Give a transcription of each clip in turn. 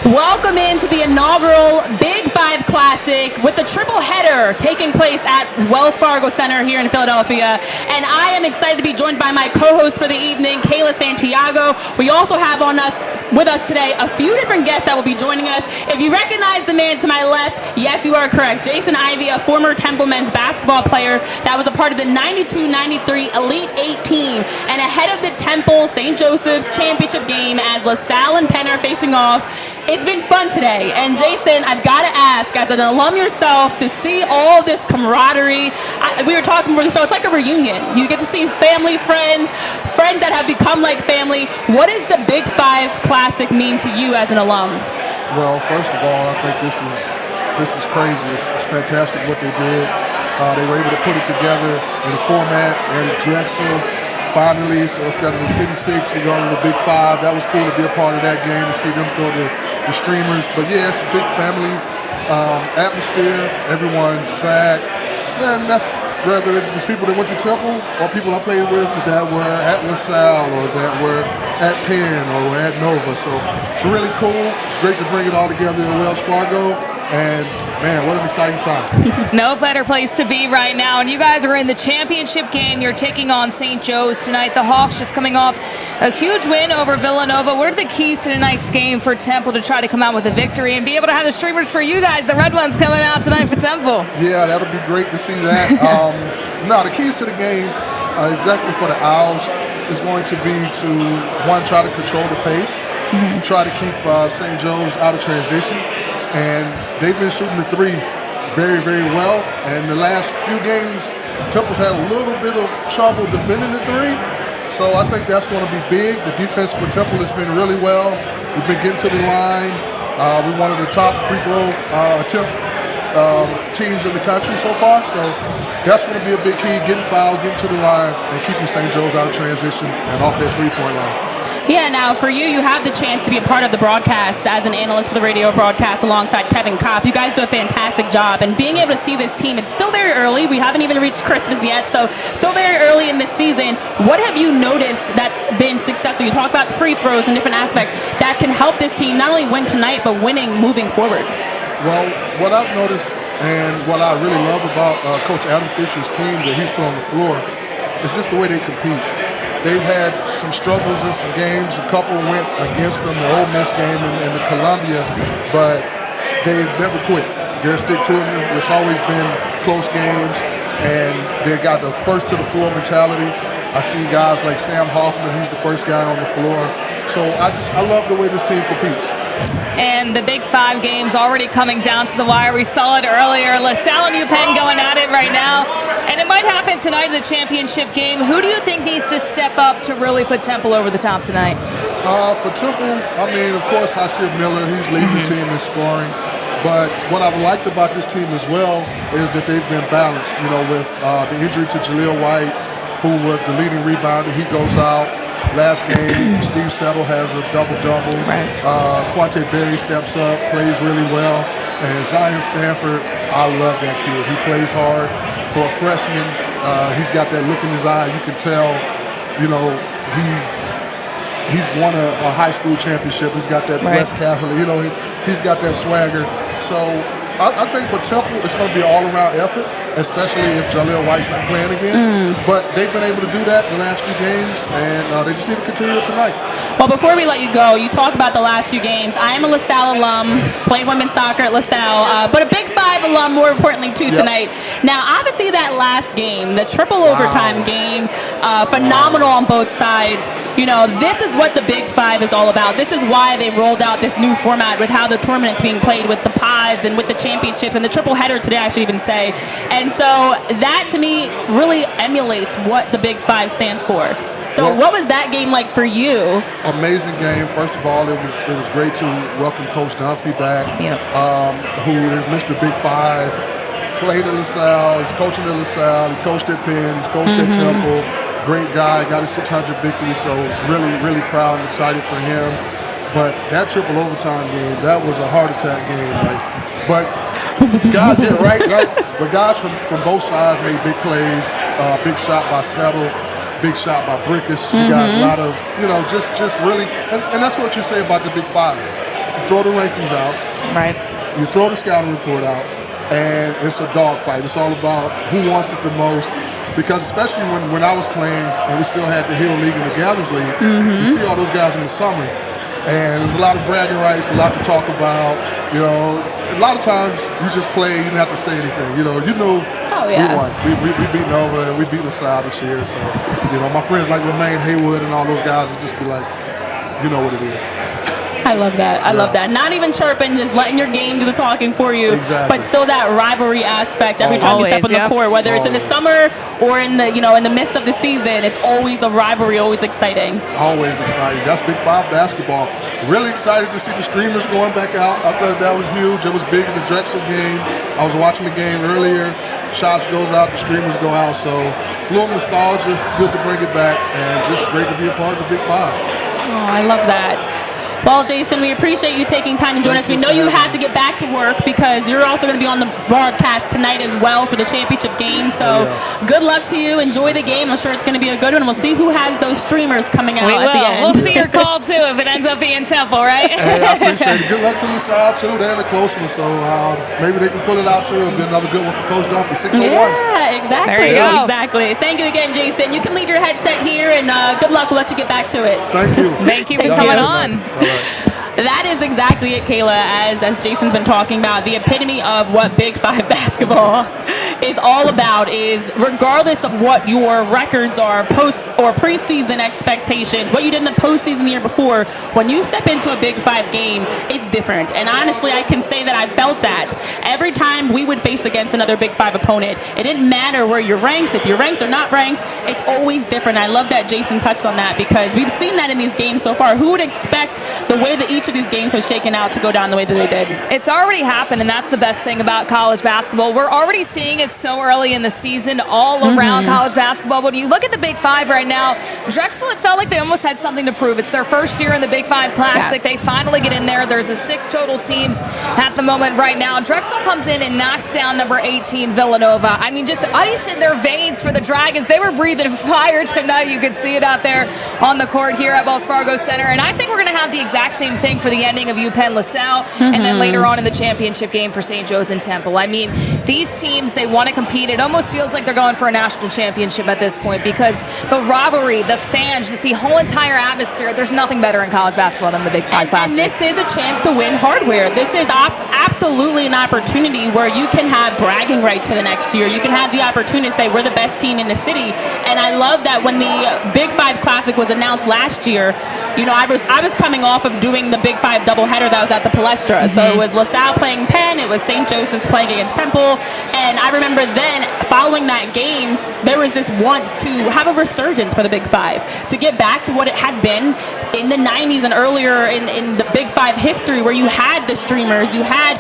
Welcome into the inaugural Big Five Classic with the triple header taking place at WellsFargo Center here in Philadelphia. And I am excited to be joined by my co-host for the evening, Kayla Santiago. We also have with us today a few different guests that will be joining us. If you recognize the man to my left, yes, you are correct. Jason Ivey, a former Temple men's basketball player that was a part of the 92-93 Elite 8 team. And ahead of the Temple St. Joseph's championship game as LaSalle and Penn are facing off, it's been fun today. And Jason, I've got to ask, as an alum yourself, to see all this camaraderie. We were talking before the show, it's like a reunion. You get to see family, friends that have become like family. What does the Big Five Classic mean to you as an alum? Well, first of all, I think this is crazy. It's fantastic what they did. They were able to put it together in a format and Drexel. Finally, so instead of the City Six, we go to the Big Five. That was cool to be a part of that game, to see them throw the streamers. But yeah, it's a big family atmosphere. Everyone's back. And that's whether it's people that went to Temple or people I played with that were at LaSalle or that were at Penn or were at Nova. So it's really cool. It's great to bring it all together in Wells Fargo. And man, what an exciting time. No better place to be right now. And you guys are in the championship game. You're taking on St. Joe's tonight. The Hawks just coming off a huge win over Villanova. What are the keys to tonight's game for Temple to try to come out with a victory and be able to have the streamers for you guys, the red ones, coming out tonight for Temple? Yeah, that'll be great to see that. No, the keys to the game, exactly for the Owls, is going to be to, one, try to control the pace, try to keep St. Joe's out of transition. And they've been shooting the three very, very well. And the last few games, Temple's had a little bit of trouble defending the three. So I think that's going to be big. The defense for Temple has been really well. We've been getting to the line. We're one of the top free throw attempt teams in the country so far. So that's going to be a big key, getting fouled, getting to the line, and keeping St. Joe's out of transition and off that three-point line. Yeah, now for you have the chance to be a part of the broadcast as an analyst for the radio broadcast alongside Kevin Kopp. You guys do a fantastic job, and being able to see this team, it's still very early. We haven't even reached Christmas yet, so still very early in this season. What have you noticed that's been successful? You talk about free throws and different aspects that can help this team not only win tonight, but winning moving forward. Well, what I've noticed and what I really love about Coach Adam Fisher's team that he's put on the floor is just the way they compete. They've had some struggles in some games. A couple went against them, the Ole Miss game and the Columbia, but they've never quit. They're stick to it. It's always been close games, and they got the first to the floor mentality. I see guys like Sam Hoffman, he's the first guy on the floor. So I love the way this team competes. And the Big Five game's already coming down to the wire. We saw it earlier. LaSalle and UPenn going at it right now. And it might happen tonight in the championship game. Who do you think needs to step up to really put Temple over the top tonight? For Temple, I mean, of course, Hysier Miller, he's leading the team in scoring. But what I've liked about this team as well is that they've been balanced, with the injury to Jaleel White, who was the leading rebounder. He goes out. Last game, Steve Settle has a double-double. Right. Quante Berry steps up, plays really well. And Zion Stanford, I love that kid. He plays hard. For a freshman, he's got that look in his eye. You can tell, he's won a high school championship. He's got that West Catholic, he's got that swagger. So I think for Temple, it's going to be an all-around effort, especially if Jaleel White's not playing again. But they've been able to do that the last few games, and they just need to continue it tonight. Well, before we let you go, you talk about the last few games. I am a LaSalle alum, played women's soccer at LaSalle, but a Big Five alum, more importantly, too, tonight. Now, obviously, that last game, the triple overtime game, phenomenal on both sides. This is what the Big Five is all about. This is why they rolled out this new format with how the tournament's being played with the pods and with the championships and the triple header today, I should even say. And so that, to me, really emulates what the Big Five stands for. So what was that game like for you? Amazing game. First of all, it was great to welcome Coach Dunphy back, who is Mr. Big Five. Played at LaSalle. He's coaching at LaSalle. He coached at Penn. He's coached at Temple. Great guy. Got his 600 victory. So really, really proud and excited for him. But that triple overtime game, that was a heart attack game. But God did right. But guys from both sides made big plays. Big shot by Salle. Big shot by Brickus. You got a lot of, just really, and that's what you say about the Big Five. You throw the rankings out. Right. You throw the scouting report out. And it's a dogfight. It's all about who wants it the most. Because especially when I was playing and we still had the Hill League and the Gathers League, you see all those guys in the summer. And there's a lot of bragging rights, a lot to talk about. A lot of times you just play, you didn't have to say anything. You know, we won. We beat Nova and we beat LaSalle this year. So, my friends like Renee and Haywood and all those guys would just be like, you know what it is. I love that. I love that. Not even chirping, just letting your game do the talking for you. Exactly. But still that rivalry aspect every time you step on the court, whether it's in the summer or in the in the midst of the season, it's always a rivalry, always exciting. Always exciting. That's Big Five basketball. Really excited to see the streamers going back out. I thought that was huge. It was big in the Drexel game. I was watching the game earlier. Shots goes out, the streamers go out. So a little nostalgia, good to bring it back, and just great to be a part of the Big Five. Oh, I love that. Well, Jason, we appreciate you taking time to join us. We know you have to get back to work because you're also going to be on the broadcast tonight as well for the championship game. So good luck to you. Enjoy the game. I'm sure it's going to be a good one. We'll see who has those streamers coming out at the end. We'll see your call, too, if it ends up being Temple, right? Hey, I appreciate it. Good luck to LaSalle, too. They're in a close one, so maybe they can pull it out, too. It'll be another good one for Coach Dunphy. 601. Yeah, exactly. There you go. Exactly. Thank you again, Jason. You can leave your headset here, and good luck. We'll let you get back to it. Thank you. Thank you for coming on. All right. That is exactly it, Kayla, as Jason's been talking about. The epitome of what Big Five basketball is all about is regardless of what your records are, post or preseason expectations, what you did in the postseason the year before, when you step into a Big Five game, it's different. And honestly, I can say that I felt that. Every time we would face against another Big Five opponent, it didn't matter where you're ranked, if you're ranked or not ranked, it's always different. I love that Jason touched on that because we've seen that in these games so far. Who would expect the way that each of these games have shaken out to go down the way that they did? It's already happened, and that's the best thing about college basketball. We're already seeing it so early in the season all around college basketball. But when you look at the Big Five right now, Drexel, it felt like they almost had something to prove. It's their first year in the Big Five Classic. Yes. They finally get in there. There's 6 total teams at the moment right now. Drexel comes in and knocks down number 18, Villanova. I mean, just ice in their veins for the Dragons. They were breathing fire tonight. You could see it out there on the court here at WellsFargo Center. And I think we're going to have the exact same thing for the ending of UPenn LaSalle, and then later on in the championship game for St. Joe's and Temple. I mean, these teams, they want to compete. It almost feels like they're going for a national championship at this point because the rivalry, the fans, just the whole entire atmosphere, there's nothing better in college basketball than the Big Five Classic. And this is a chance to win hardware. This is absolutely an opportunity where you can have bragging rights for the next year. You can have the opportunity to say we're the best team in the city. And I love that when the Big Five Classic was announced last year, I was coming off of doing the Big Five doubleheader that was at the Palestra. So it was LaSalle playing Penn, it was St. Joseph's playing against Temple, and I remember then, following that game, there was this want to have a resurgence for the Big Five, to get back to what it had been in the 90s and earlier in the Big Five history, where you had the streamers, you had,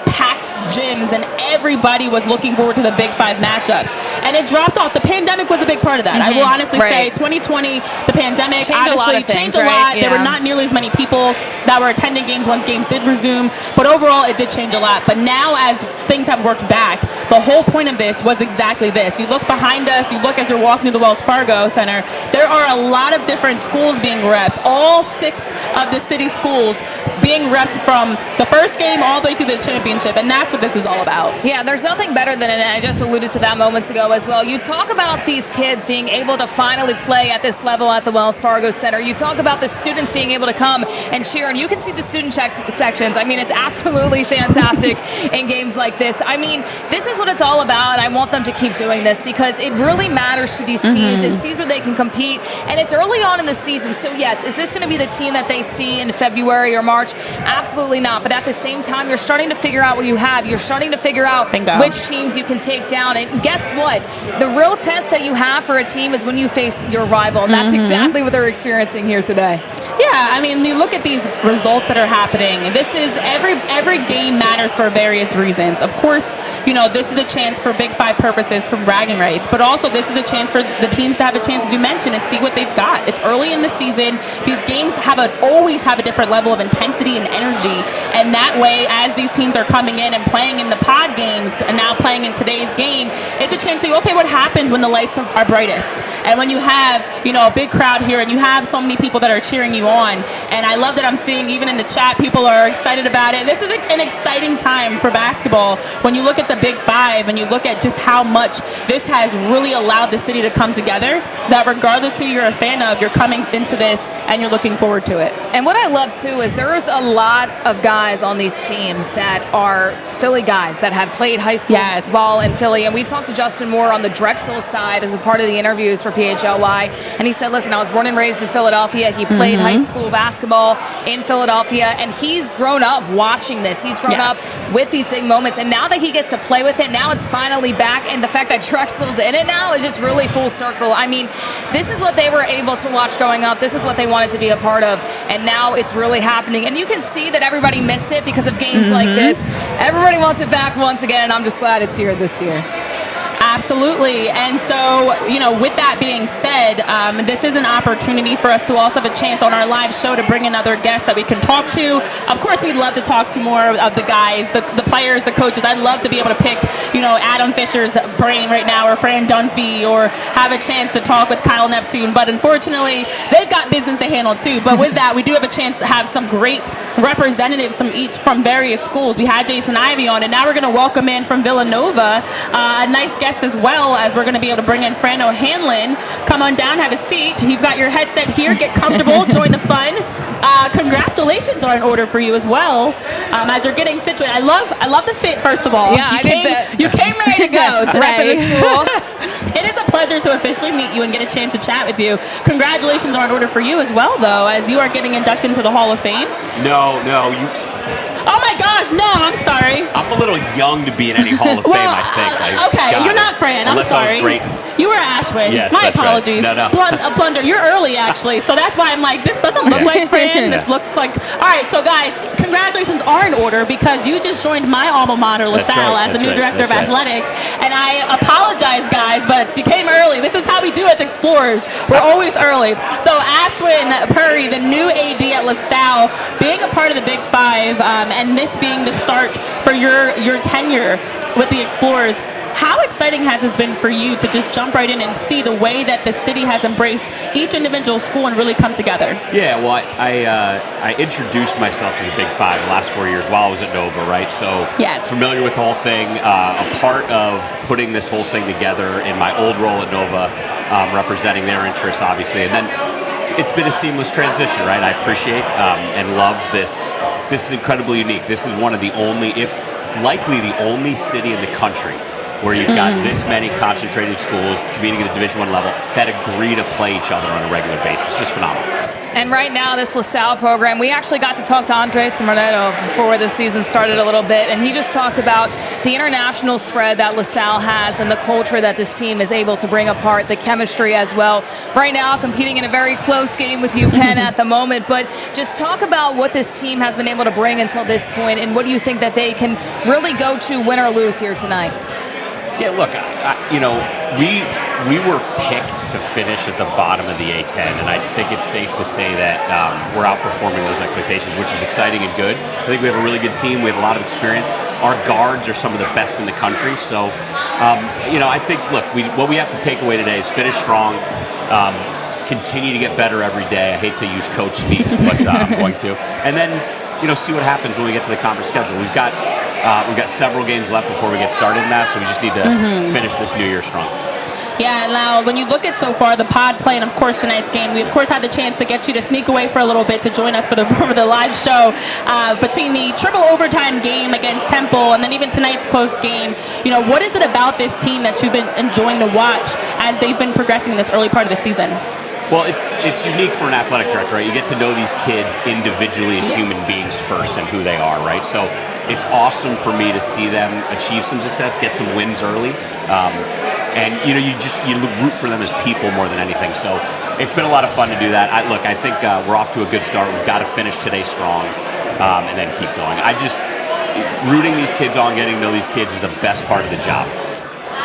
packed gyms, and everybody was looking forward to the Big Five matchups. And it dropped off. The pandemic was a big part of that. I will honestly say 2020, the pandemic obviously changed a lot. There were not nearly as many people that were attending games once games did resume, but overall it did change a lot. But now, as things have worked back, the whole point of this was exactly this. You look behind us, you look as you're walking through the WellsFargo Center, there are a lot of different schools being repped. All 6 of the city schools being repped from the first game all the way to the championship, and that's what this is all about. Yeah, there's nothing better than it, and I just alluded to that moments ago as well. You talk about these kids being able to finally play at this level at the WellsFargo Center. You talk about the students being able to come and cheer, and you can see the student sections. I mean, it's absolutely fantastic in games like this. I mean, this is what it's all about, and I want them to keep doing this because because it really matters to these teams. It sees where they can compete, and it's early on in the season. So yes, is this going to be the team that they see in February or March? Absolutely not. But at the same time, you're starting to figure out what you have. You're starting to figure out which teams you can take down. And guess what? The real test that you have for a team is when you face your rival, and that's exactly what they're experiencing here today. Yeah, I mean, you look at these results that are happening. This is every game matters for various reasons. Of course, you know, this is a chance for Big Five purposes for bragging rights, but also this is a chance for the teams to have a chance, as you mentioned, and see what they've got. It's early in the season. These games always have a different level of intensity and energy, and that way, as these teams are coming in and playing in the pod games and now playing in today's game, it's a chance to see, okay, what happens when the lights are brightest, and when you have, you know, a big crowd here and you have so many people that are cheering you on. And I love that I'm seeing even in the chat people are excited about it. This is an exciting time for basketball when you look at the Big Five and you look at just how much this has really allowed the city to come together, that regardless who you're a fan of, you're coming into this and you're looking forward to it. And what I love too is there's a lot of guys on these teams that are Philly guys that have played high school ball in Philly. And we talked to Justin Moore on the Drexel side as a part of the interviews for PHLY, and he said, listen, I was born and raised in Philadelphia. He played high school basketball in Philadelphia, and he's grown up watching this. He's grown up with these big moments, and now that he gets to play with it, now it's finally back, and the fact that Drexel's in it now is just really full circle. I mean, this is what they were able to watch growing up. This is what they wanted to be a part of, and now it's really happening. And you can see that everybody missed it because of games like this. Everybody wants it back once again, and I'm just glad it's here this year. Absolutely. And so, you know, with that being said, this is an opportunity for us to also have a chance on our live show to bring another guest that we can talk to. Of course, we'd love to talk to more of the guys, the players, the coaches. I'd love to be able to pick, you know, Adam Fisher's brain right now, or Fran Dunphy, or have a chance to talk with Kyle Neptune. But unfortunately, they've got business to handle too. But with that, we do have a chance to have some great representatives from various schools. We had Jason Ivey on, and now we're going to welcome in from Villanova a nice guest as well, as we're going to be able to bring in Fran O'Hanlon. Come on down, have a seat. You've got your headset here. Get comfortable. Join the fun. Congratulations are in order for you as well. As you're getting situated, I love the fit. First of all, yeah, you came ready to go today. School. It is a pleasure to officially meet you and get a chance to chat with you. Congratulations are in order for you as well, though, as you are getting inducted into the Hall of Fame. No, Oh my gosh, no, I'm sorry. I'm a little young to be in any Hall of Fame, I think. Okay, you're not Fran, I'm sorry. I was great. You were Ashwon. Yes, my that's apologies. Right. No. A blunder. You're early, actually, so that's why I'm like, this doesn't look like Fran. This looks like... All right, so guys, congratulations are in order because you just joined my alma mater, LaSalle, as the new director of athletics. And I apologize, guys, but you came early. This is how we do it as Explorers. We're always early. So Ashwon Puri, the new AD at LaSalle, being a part of the Big Five, and this being the start for your tenure with the Explorers, how exciting has this been for you to just jump right in and see the way that the city has embraced each individual school and really come together? Yeah, well, I introduced myself to the Big Five the last 4 years while I was at Nova, right? So familiar with the whole thing, a part of putting this whole thing together in my old role at Nova, representing their interests, obviously. And then it's been a seamless transition, right? I appreciate and love this. This is incredibly unique. This is one of the only, if likely the only city in the country where you've got this many concentrated schools competing at a Division I level that agree to play each other on a regular basis. It's just phenomenal. And right now, this LaSalle program, we actually got to talk to Andres Moreno before the season started a little bit, and he just talked about the international spread that LaSalle has and the culture that this team is able to bring apart, the chemistry as well. Right now, competing in a very close game with UPenn at the moment, but just talk about what this team has been able to bring until this point, and what do you think that they can really go to win or lose here tonight? Yeah, look, you know, we were picked to finish at the bottom of the A10, and I think it's safe to say that we're outperforming those expectations, which is exciting and good. I think we have a really good team. We have a lot of experience. Our guards are some of the best in the country. So, you know, I think, look, what we have to take away today is finish strong, continue to get better every day. I hate to use coach speak, but I'm going to. And then, you know, see what happens when we get to the conference schedule. We've got several games left before we get started in that, so we just need to finish this new year strong. Yeah, now when you look at so far the pod play and of course tonight's game, we of course had the chance to get you to sneak away for a little bit to join us for the for the live show between the triple overtime game against Temple and then even tonight's close game. You know, what is it about this team that you've been enjoying to watch as they've been progressing in this early part of the season? Well, it's unique for an athletic director, right? You get to know these kids individually as human beings first and who they are, right? So it's awesome for me to see them achieve some success, get some wins early, and you root for them as people more than anything. So it's been a lot of fun to do that. I think we're off to a good start. We've got to finish today strong, and then keep going. Rooting these kids on, getting to know these kids is the best part of the job.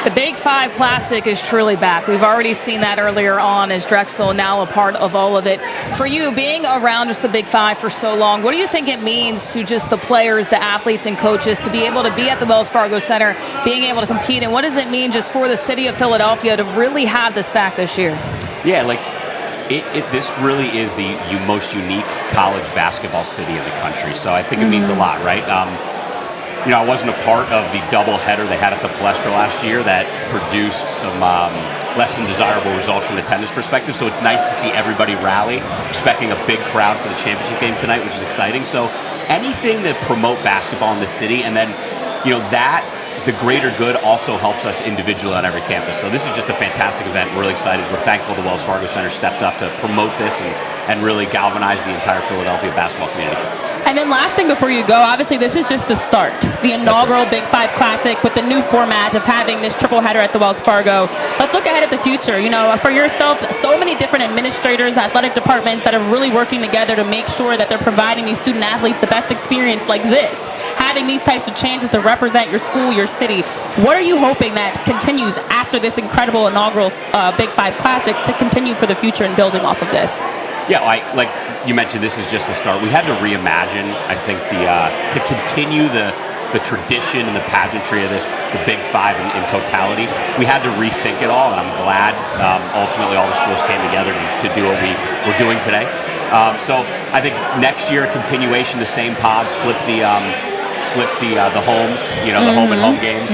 The Big Five Classic is truly back. We've already seen that earlier on as Drexel now a part of all of it. For you, being around just the Big Five for so long, what do you think it means to just the players, the athletes, and coaches to be able to be at the WellsFargo Center, being able to compete? And what does it mean just for the city of Philadelphia to really have this back this year? Yeah, this really is the most unique college basketball city in the country. So I think it means a lot, right? I wasn't a part of the doubleheader they had at the Palestra last year that produced some less than desirable results from an attendance perspective. So it's nice to see everybody rally, expecting a big crowd for the championship game tonight, which is exciting. So anything that promote basketball in the city, and then that the greater good also helps us individually on every campus. So this is just a fantastic event. We're really excited. We're thankful the WellsFargo Center stepped up to promote this and really galvanize the entire Philadelphia basketball community. And then last thing before you go, obviously this is just the start. The inaugural Big Five Classic with the new format of having this triple header at the WellsFargo. Let's look ahead at the future. For yourself, so many different administrators, athletic departments that are really working together to make sure that they're providing these student athletes the best experience like this. Having these types of chances to represent your school, your city. What are you hoping that continues after this incredible inaugural Big Five Classic to continue for the future and building off of this? Yeah, like you mentioned, this is just the start. We had to reimagine, I think, to continue the tradition and the pageantry of the Big Five in totality. We had to rethink it all, and I'm glad ultimately all the schools came together to do what we're doing today. So I think next year, continuation, the same pods, flip the homes, the home and home games,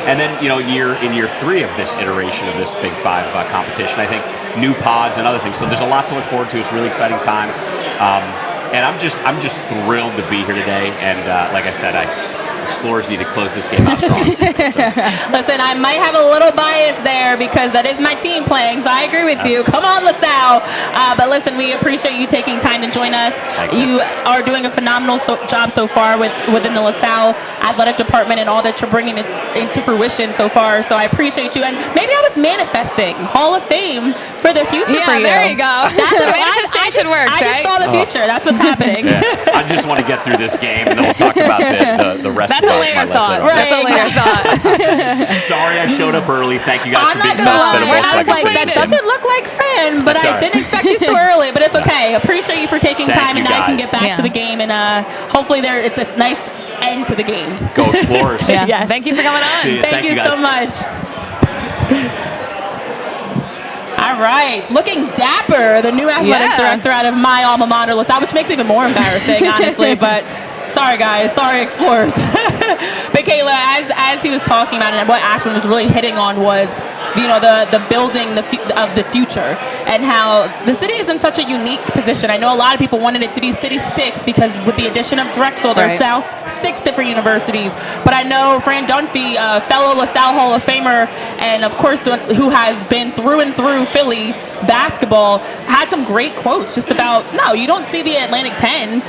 and then in year 3 of this iteration of this Big Five competition, I think new pods and other things. So there's a lot to look forward to. It's a really exciting time, and I'm just thrilled to be here today. And like I said, Explorers need to close this game out strong. Listen, I might have a little bias there because that is my team playing, so I agree with you. Come on, LaSalle. But listen, we appreciate you taking time to join us. Thanks, you are doing a phenomenal job so far within the LaSalle athletic department and all that you're bringing into fruition so far. So I appreciate you. And maybe I was manifesting Hall of Fame for the future for you. There you go. That's the manifestation works, I just saw the future. That's what's happening. Yeah. I just want to get through this game, and then we'll talk about the rest. That's a later thought. Right. That's a later thought. Sorry I showed up early. Thank you guys for being so hospitable. I was like, that doesn't look like Fran, but I didn't expect you so early. But it's okay. Appreciate you for taking time, and now you can get back to the game, and hopefully it's a nice end to the game. Go Explorers. Yes. Thank you for coming on. See you. Thank you guys so much. All right, looking dapper, the new athletic director out of my alma mater, LaSalle, which makes it even more embarrassing, honestly, but sorry, guys. Sorry, Explorers. But Kayla, as he was talking about it, and what Ashwon was really hitting on was, the building of the future and how the city is in such a unique position. I know a lot of people wanted it to be City 6 because with the addition of Drexel, there's now 6 different universities. But I know Fran Dunphy, a fellow LaSalle Hall of Famer, and of course, who has been through and through Philly basketball, had some great quotes just about, no, you don't see the Atlantic 10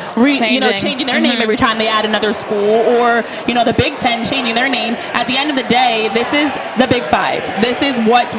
changing their name every time they add another school, or the Big 10 changing their name. At the end of the day, this is the Big Five. This is what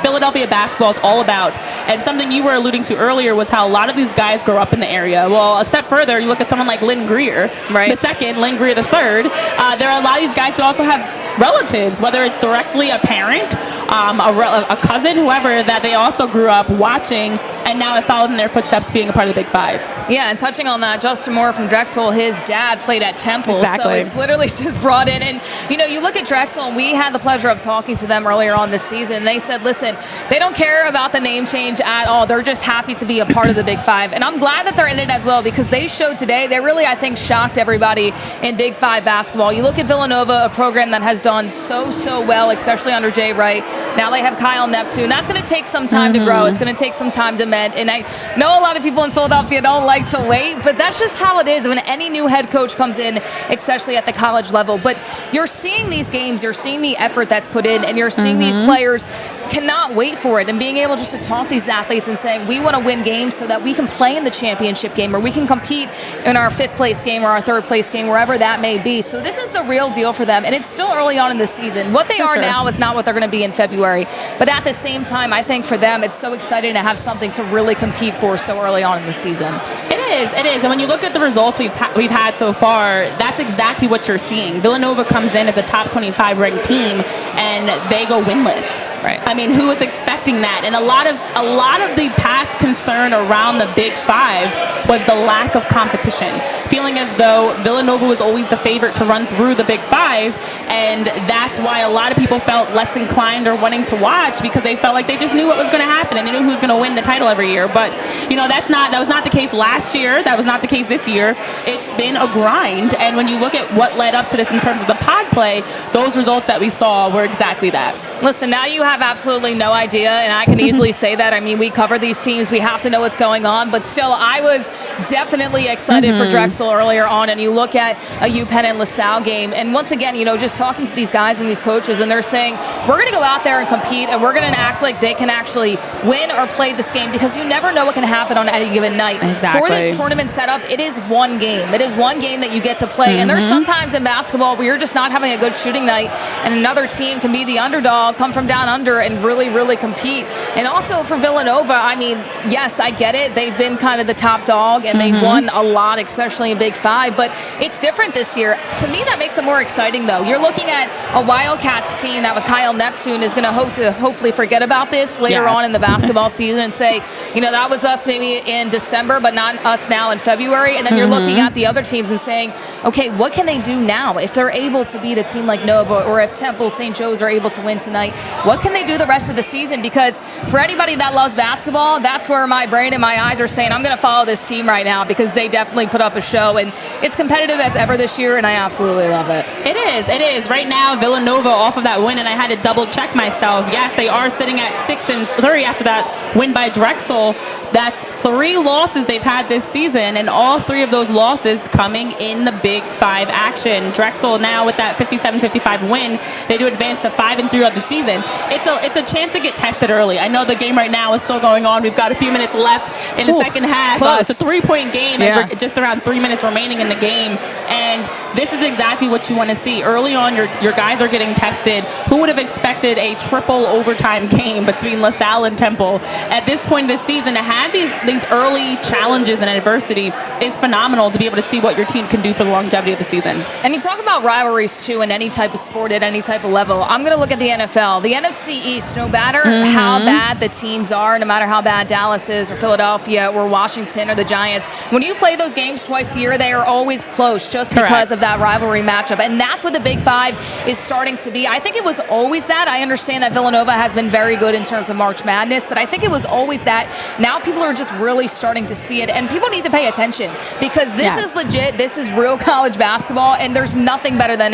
Philadelphia basketball is all about. And something you were alluding to earlier was how a lot of these guys grow up in the area. Well, a step further, you look at someone like Lynn Greer, the second, Lynn Greer the third. There are a lot of these guys who also have relatives, whether it's directly a parent, a cousin, whoever, that they also grew up watching and now have followed in their footsteps being a part of the Big Five. Yeah, and touching on that, Justin Moore from Drexel, his dad played at Temple, so it's literally just brought in. And, you know, you look at Drexel, and we had the pleasure of talking to them earlier on this season, and they said, listen, they don't care about the name change at all. They're just happy to be a part of the Big Five. And I'm glad that they're in it as well, because they showed today, they really, I think, shocked everybody in Big Five basketball. You look at Villanova, a program that has done so well, especially under Jay Wright. Now they have Kyle Neptune. That's going to take some time to grow. It's going to take some time to mend. And I know a lot of people in Philadelphia don't like to wait, but that's just how it is when any new head coach comes in, especially at the college level. But you're seeing these games, you're seeing the effort that's put in, and you're seeing these players cannot wait for it, and being able just to talk to these athletes and saying, we want to win games so that we can play in the championship game, or we can compete in our 5th place game or our 3rd place game, wherever that may be. So this is the real deal for them, and it's still early on in the season. What they are now is not what they're going to be in February, but at the same time, I think for them, it's so exciting to have something to really compete for so early on in the season. It is. And when you look at the results we've had so far, that's exactly what you're seeing. Villanova comes in as a top 25 ranked team, and they go winless. Right. I mean, who was expecting that? And a lot of the past concern around the Big Five was the lack of competition, feeling as though Villanova was always the favorite to run through the Big Five, and that's why a lot of people felt less inclined or wanting to watch, because they felt like they just knew what was going to happen and they knew who was going to win the title every year. But you know, that was not the case last year. That was not the case this year. It's been a grind, and when you look at what led up to this in terms of the pod play, those results that we saw were exactly that. Listen, now you have absolutely no idea, and I can easily say that. I mean, we cover these teams. We have to know what's going on, but still, I was definitely excited for Drexel earlier on, and you look at a UPenn and LaSalle game, and once again, you know, just talking to these guys and these coaches, and they're saying, we're going to go out there and compete, and we're going to act like they can actually win or play this game, because you never know what can happen on any given night. Exactly. For this tournament setup, it is one game. It is one game that you get to play, and there's sometimes in basketball where you're just not having a good shooting night, and another team can be the underdog, come from down under, and really compete. And also for Villanova, I mean, yes, I get it. They've been kind of the top dog, and they've won a lot, especially in Big Five, but it's different this year. To me, that makes it more exciting, though. You're looking at a Wildcats team that with Kyle Neptune is going to hopefully forget about this later on in the basketball season and say, you know, that was us maybe in December, but not us now in February. And then you're looking at the other teams and saying, okay, what can they do now? If they're able to beat a team like Nova, or if Temple, St. Joe's are able to win tonight, what can they do the rest of the season? Because for anybody that loves basketball, that's where my brain and my eyes are saying, I'm going to follow this team right now, because they definitely put up a show, and it's competitive as ever this year, and I absolutely love it. It is. Right now, Villanova off of that win, and I had to double check myself. Yes, they are sitting at 6-3 after that win by Drexel. That's 3 losses they've had this season, and all 3 of those losses coming in the Big Five action. Drexel now with that 57-55 win, they do advance to 5-3 of the season. It's a chance to get tested early. I know the game right now is still going on. We've got a few minutes left in the second half. It's a 3-point game, just around 3 minutes remaining in the game, and this is exactly what you want to see. Early on, your guys are getting tested. Who would have expected a triple overtime game between LaSalle and Temple? At this point of the season, to have these early challenges and adversity is phenomenal, to be able to see what your team can do for the longevity of the season. And you talk about rivalries, too, in any type of sport, at any type of level. I'm going to look at the NFL. The NFC East, no matter how bad the teams are, no matter how bad Dallas is, or Philadelphia, or Washington, or the Giants, when you play those games twice a year, they are always close, just because of that rivalry matchup. And that's what the Big Five is starting to be. I think it was always that. I understand that Villanova has been very good in terms of March Madness, but I think it was always that. Now people are just really starting to see it, and people need to pay attention, because this is legit. This is real college basketball, and there's nothing better than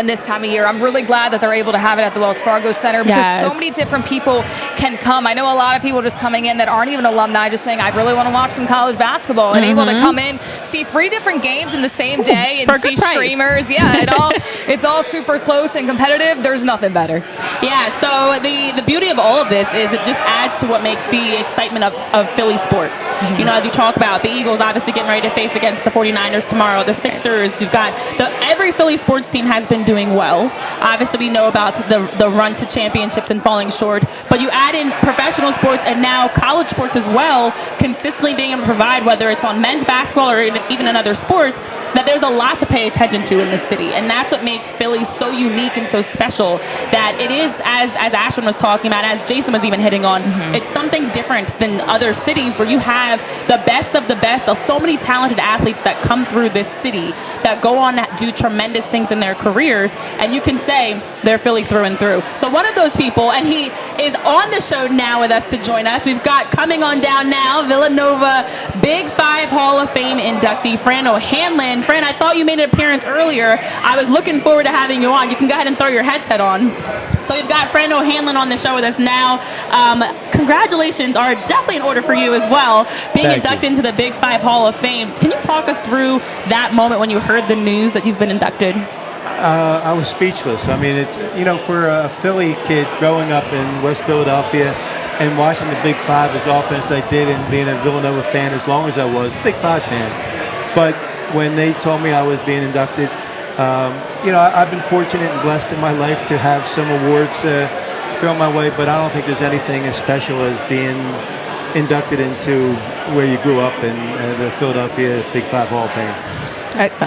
this time of year. I'm really glad that they're able to have it at the WellsFargo Center, because so many different people can come. I know a lot of people just coming in that aren't even alumni, just saying, I really want to watch some college basketball, and able to come in, see 3 different games in the same day, and see streamers. Yeah, it's all super close and competitive. There's nothing better. Yeah, so the beauty of all of this is it just adds to what makes the excitement of Philly sports. You know, as you talk about, the Eagles obviously getting ready to face against the 49ers tomorrow, the Sixers, you've got every Philly sports team has been doing well. Obviously, we know about the run to championships and falling short, but you add in professional sports and now college sports as well, consistently being able to provide, whether it's on men's basketball or even in other sports, that there's a lot to pay attention to in this city, and that's what makes Philly so unique and so special, that it is, as Ashwon was talking about, as Jason was even hitting on, it's something different than other cities where you have the best of the best of so many talented athletes that come through this city that go on to do tremendous things in their careers, and you can say they're Philly through and through. So one of those people, and he is on the show now with us to join us. We've got coming on down now Villanova Big Five Hall of Fame inductee Fran O'Hanlon. Fran, I thought you made an appearance earlier. I was looking forward to having you on. You can go ahead and throw your headset on. So we've got Fran O'Hanlon on the show with us now. Congratulations are definitely in order for you as well, being inducted into the Big Five Hall of Fame. Can you talk us through that moment when you heard the news that you've been inducted? I was speechless. I mean, it's, you know, for a Philly kid growing up in West Philadelphia and watching the Big Five as often as I did and being a Villanova fan as long as I was, Big Five fan. But when they told me I was being inducted, you know, I've been fortunate and blessed in my life to have some awards thrown my way, but I don't think there's anything as special as being inducted into where you grew up in the Philadelphia Big Five Hall of Fame.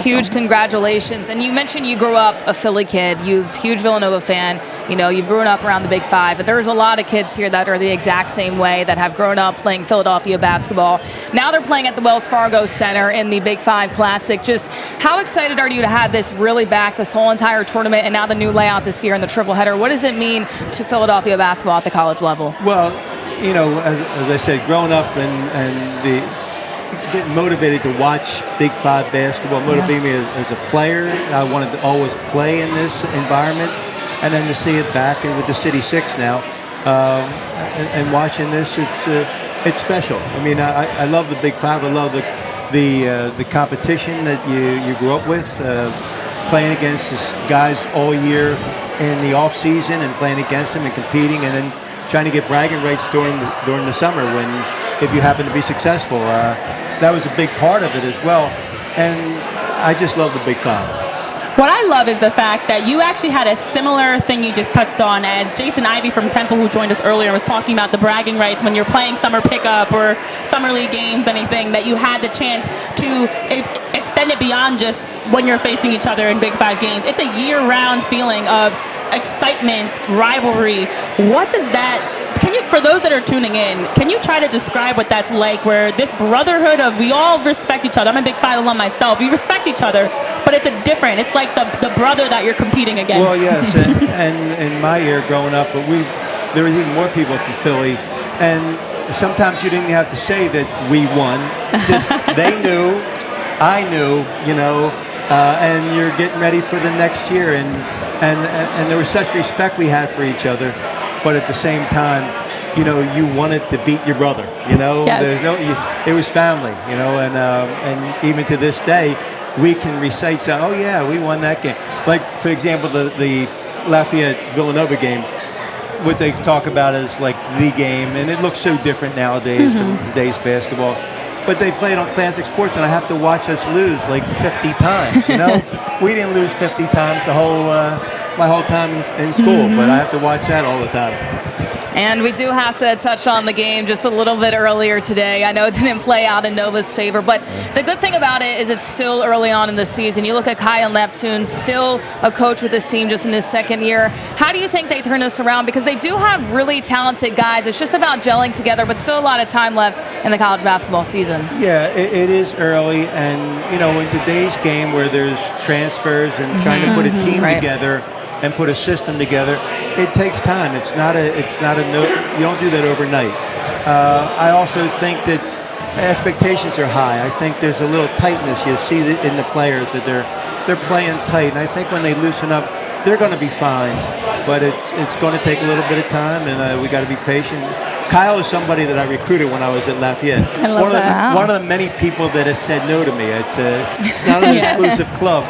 Huge congratulations. And you mentioned you grew up a Philly kid. You're a huge Villanova fan. You know, you've grown up around the Big Five. But there's a lot of kids here that are the exact same way, that have grown up playing Philadelphia basketball. Now they're playing at the WellsFargo Center in the Big Five Classic. Just how excited are you to have this really back, this whole entire tournament, and now the new layout this year in the triple header? What does it mean to Philadelphia basketball at the college level? Well, you know, as I said, growing up and getting motivated to watch Big Five basketball motivated me as a player. I wanted to always play in this environment, and then to see it back and with the City Six now, and watching this, it's special. I mean, I love the Big Five. I love the competition that you grew up with, playing against these guys all year in the off season and playing against them and competing, and then trying to get bragging rights during the summer when, if you happen to be successful. That was a big part of it as well, and I just love the Big Five. What I love is the fact that you actually had a similar thing you just touched on, as Jason Ivey from Temple, who joined us earlier, was talking about the bragging rights when you're playing summer pickup or summer league games, anything, that you had the chance to extend it beyond just when you're facing each other in Big Five games. It's a year-round feeling of excitement, rivalry. What does that... for those that are tuning in, can you try to describe what that's like, where this brotherhood of, we all respect each other. I'm a Big Five alum myself. We respect each other, but it's it's like the brother that you're competing against. Well, yes, and in my year growing up, but there was even more people from Philly, and sometimes you didn't have to say that we won. Just they knew, I knew, you know, and you're getting ready for the next year, and there was such respect we had for each other, but at the same time, you know, you wanted to beat your brother. You know, it was family. You know, and even to this day, we can recite, say, "Oh yeah, we won that game." Like for example, the Lafayette Villanova game. What they talk about is like the game, and it looks so different nowadays from today's basketball. But they played on Classic Sports, and I have to watch us lose like 50 times. You know, we didn't lose 50 times my whole time in school, but I have to watch that all the time. And we do have to touch on the game just a little bit earlier today. I know it didn't play out in Nova's favor, but the good thing about it is it's still early on in the season. You look at Kyle Neptune, still a coach with this team just in his second year. How do you think they turn this around? Because they do have really talented guys. It's just about gelling together, but still a lot of time left in the college basketball season. Yeah, it is early, and you know, in today's game where there's transfers and trying to put a team together and put a system together, it takes time. It's not a you don't do that overnight. I also think that expectations are high. I think there's a little tightness. You see in the players that they're playing tight, and I think when they loosen up, they're going to be fine. But it's going to take a little bit of time, and we got to be patient. Kyle is somebody that I recruited when I was at Lafayette. I love that. One of the many people that has said no to me. It's not an exclusive club.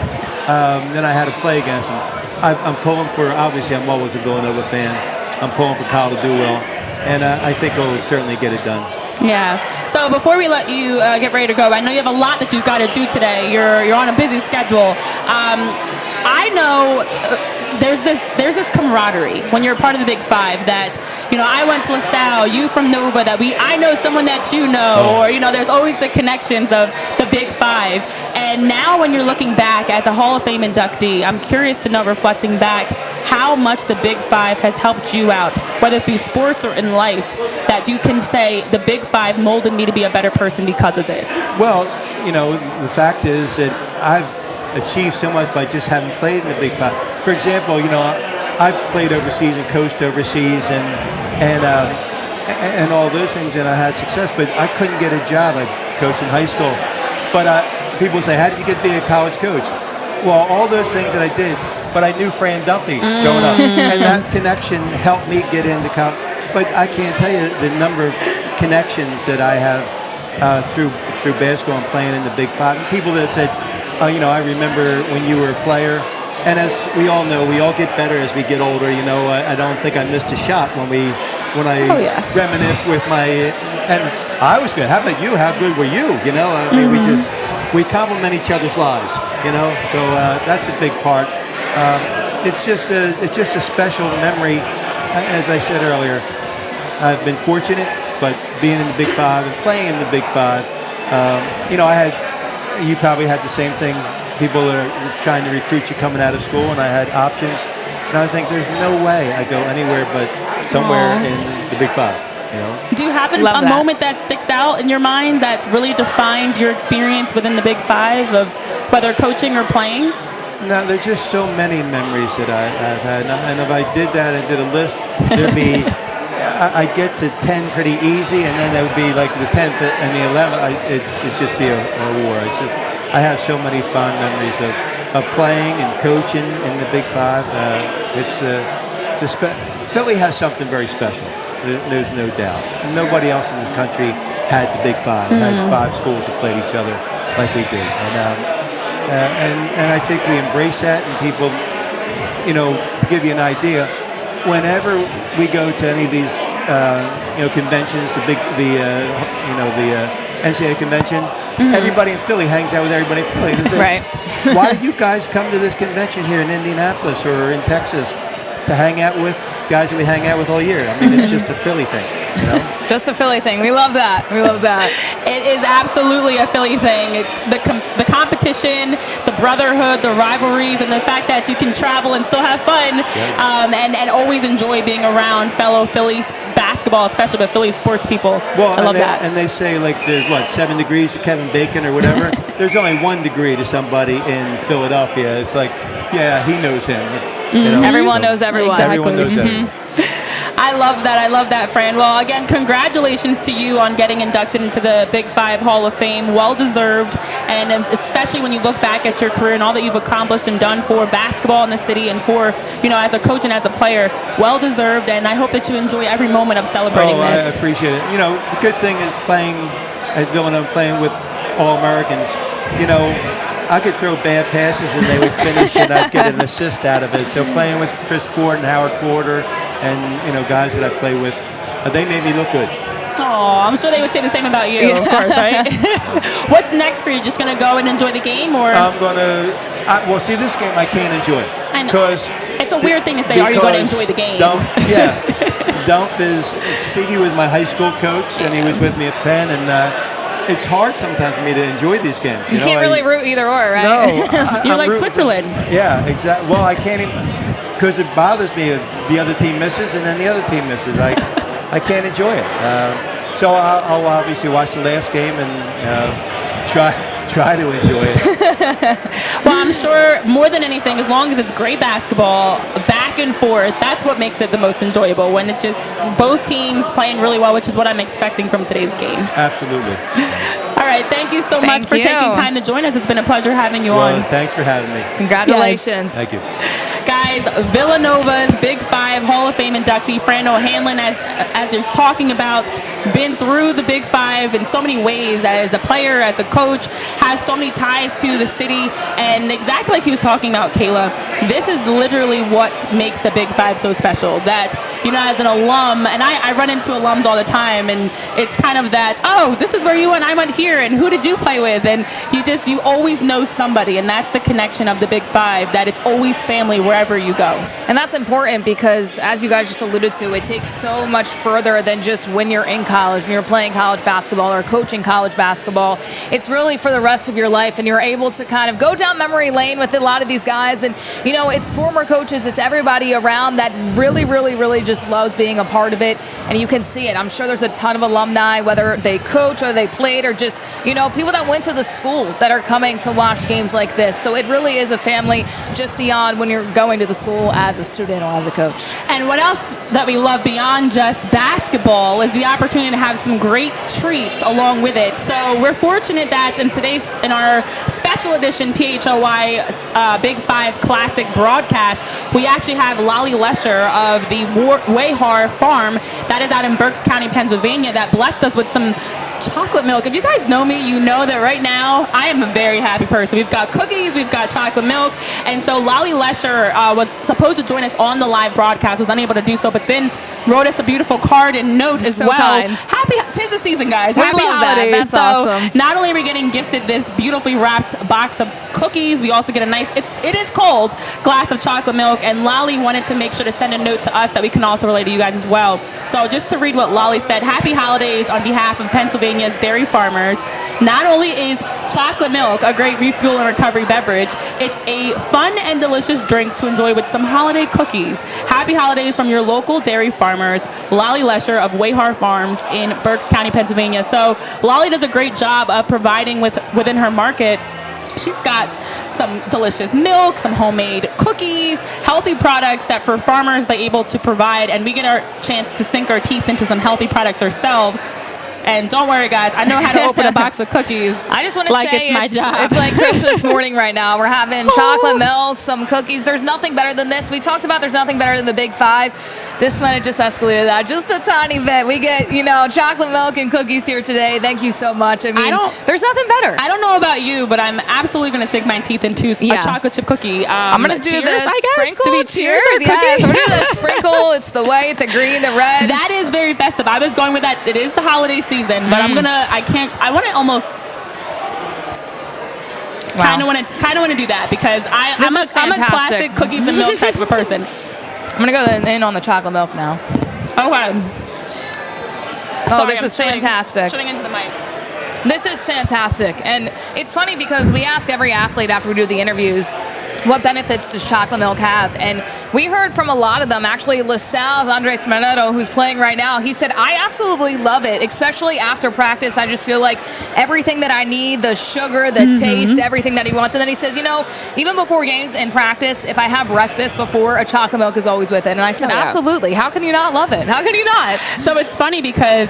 Then I had to play against him. I'm pulling for, obviously I'm always a Villanova fan. I'm pulling for Kyle to do well, and I think he'll certainly get it done. Yeah. So before we let you get ready to go, I know you have a lot that you've got to do today. You're on a busy schedule. I know there's this camaraderie when you're a part of the Big Five that, I went to LaSalle, you from Nova, I know someone that you know, or, there's always the connections of the Big Five. And now when you're looking back as a Hall of Fame inductee, I'm curious to know, reflecting back, how much the Big Five has helped you out, whether through sports or in life, that you can say the Big Five molded me to be a better person because of this. Well, the fact is that I've achieved so much by just having played in the Big Five. For example, I've played overseas and coached overseas and all those things, and I had success, but I couldn't get a job. I coached in high school. But people say, how did you get to be a college coach? Well, all those things that I did, but I knew Fran Duffy growing up, and that connection helped me get into college. But I can't tell you the number of connections that I have through basketball and playing in the Big Five. And people that said, I remember when you were a player. And as we all know, we all get better as we get older. I don't think I missed a shot when I reminisce with my. And I was good. How about you? How good were you? I mean, we compliment each other's lives. So that's a big part. It's just a special memory. As I said earlier, I've been fortunate, but being in the Big Five and playing in the Big Five, you probably had the same thing. People are trying to recruit you coming out of school, and I had options. And I think there's no way I go anywhere but somewhere in the Big Five. Do you have a moment that sticks out in your mind that really defined your experience within the Big Five, of whether coaching or playing? No, there's just so many memories that I've had. And if I did that, I did a list, there'd be, I'd get to 10 pretty easy, and then there would be like the 10th and the 11th, it'd just be a war. I have so many fond memories of playing and coaching in the Big Five. Philly has something very special. There's no doubt. Nobody else in this country had the Big Five. Had 5 schools that played each other like we did. And I think we embrace that. And people, to give you an idea, whenever we go to any of these, conventions, the NCAA convention. Everybody in Philly hangs out with everybody in Philly. Right. Why did you guys come to this convention here in Indianapolis or in Texas to hang out with guys that we hang out with all year? I mean, it's just a Philly thing, Just a Philly thing. We love that. It is absolutely a Philly thing. The competition, the brotherhood, the rivalries, and the fact that you can travel and still have fun, and always enjoy being around fellow Philly basketball, especially the Philly sports people. Well, I love that. And they say, like, there's 7 degrees to Kevin Bacon or whatever. There's only 1 degree to somebody in Philadelphia. It's like, yeah, he knows him. Everyone knows everyone. Exactly. Everyone knows everyone. I love that, Fran. Well, again, congratulations to you on getting inducted into the Big Five Hall of Fame. Well deserved, and especially when you look back at your career and all that you've accomplished and done for basketball in the city and for, as a coach and as a player. Well deserved, and I hope that you enjoy every moment of celebrating this. I appreciate it. The good thing is playing at Villanova, playing with All-Americans, I could throw bad passes and they would finish and I'd get an assist out of it. So playing with Chris Ford and Howard Porter and, guys that I play with, they made me look good. Oh, I'm sure they would say the same about you, of course, right? What's next for you? Just going to go and enjoy the game, or? I'm going to, see, this game I can't enjoy. I know. It's a weird thing to say, are you going to enjoy the game? Dumph is, he was my high school coach, and he was with me at Penn, and it's hard sometimes for me to enjoy these games. You can't really root either or, right? No. You're like Switzerland. Yeah, exactly. Well, I can't even, because it bothers me if the other team misses and then the other team misses. I can't enjoy it. So I'll obviously watch the last game and try to enjoy it. Well, I'm sure more than anything, as long as it's great basketball, back and forth, that's what makes it the most enjoyable, when it's just both teams playing really well, which is what I'm expecting from today's game. Absolutely. All right, thank you so much for taking time to join us. It's been a pleasure having you on. Thanks for having me. Congratulations. Yes. Thank you. Guys, Villanova's Big Five Hall of Fame inductee Fran O'Hanlon, as there's talking about, been through the Big Five in so many ways, as a player, as a coach, has so many ties to the city, and exactly like he was talking about, Kayla, this is literally what makes the Big Five so special, that as an alum, and I run into alums all the time, and it's kind of that, oh, this is where you went, I went here, and who did you play with? And you always know somebody, and that's the connection of the Big Five, that it's always family wherever you go. And that's important because, as you guys just alluded to, it takes so much further than just when you're in college, when you're playing college basketball or coaching college basketball. It's really for the rest of your life, and you're able to kind of go down memory lane with a lot of these guys. And, it's former coaches, it's everybody around that really, really, really just loves being a part of it, and you can see it. I'm sure there's a ton of alumni, whether they coach or they played or just, people that went to the school that are coming to watch games like this. So it really is a family just beyond when you're going to the school as a student or as a coach. And what else that we love beyond just basketball is the opportunity to have some great treats along with it. So we're fortunate that in our special edition PHLY Big Five Classic broadcast, we actually have Lolly Lesher of the Wayhar Farm that is out in Berks County, Pennsylvania, that blessed us with some chocolate milk. If you guys know me, you know that right now I am a very happy person. We've got cookies, we've got chocolate milk, and so Lolly Lesher was supposed to join us on the live broadcast, was unable to do so, but then wrote us a beautiful card and note as so well. Kind. Tis the season, guys. We Happy love holidays. That. That's so awesome. Not only are we getting gifted this beautifully wrapped box of cookies, we also get a nice, it is cold, glass of chocolate milk, and Lolly wanted to make sure to send a note to us that we can also relay to you guys as well. So just to read what Lolly said, happy holidays on behalf of Pennsylvania's dairy farmers. Not only is chocolate milk a great refuel and recovery beverage, it's a fun and delicious drink to enjoy with some holiday cookies. Happy holidays from your local dairy farmers, Lolly Lesher of Wayhar Farms in Berks County, Pennsylvania. So Lolly does a great job of providing within her market. She's got some delicious milk, some homemade cookies, healthy products that for farmers they're able to provide, and we get our chance to sink our teeth into some healthy products ourselves. And don't worry, guys, I know how to open a box of cookies. I just want to say it's my job. It's like Christmas morning right now. We're having chocolate milk, some cookies. There's nothing better than this. We talked about there's nothing better than the Big Five. This one, it just escalated that just a tiny bit. We get, chocolate milk and cookies here today. Thank you so much. I mean, there's nothing better. I don't know about you, but I'm absolutely going to sink my teeth into a chocolate chip cookie. I'm going to do this sprinkle. To be cheers. Yes, we're going to do this sprinkle. It's the white, the green, the red. That is very festive. I was going with that. It is the holiday season, but I want to almost kind of want to do that because I'm a classic cookies and milk type of a person. I'm going to go in on the chocolate milk now. Okay. Sorry, this is fantastic. Chewing into the mic. This is fantastic. And it's funny because we ask every athlete after we do the interviews, what benefits does chocolate milk have? And we heard from a lot of them. Actually, LaSalle's Andres Manetto, who's playing right now, he said, I absolutely love it, especially after practice. I just feel like everything that I need, the sugar, the taste, everything that he wants. And then he says, even before games and practice, if I have breakfast before, a chocolate milk is always with it. And I said, absolutely. How can you not love it? How can you not? So it's funny because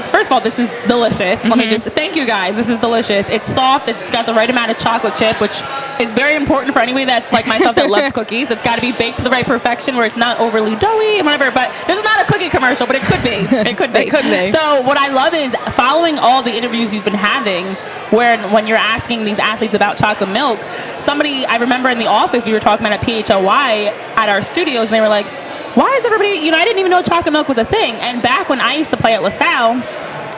first of all, this is delicious. Let me just thank you guys. This is delicious. It's soft. It's got the right amount of chocolate chip, which is very important for anybody that's like myself that loves cookies. It's got to be baked to the right perfection where it's not overly doughy and whatever. But this is not a cookie commercial, but it could be. It could be. It could be. So what I love is following all the interviews you've been having when you're asking these athletes about chocolate milk. Somebody, I remember in the office, we were talking about at PHLY at our studios, and they were like, why is everybody, I didn't even know chocolate milk was a thing. And back when I used to play at LaSalle,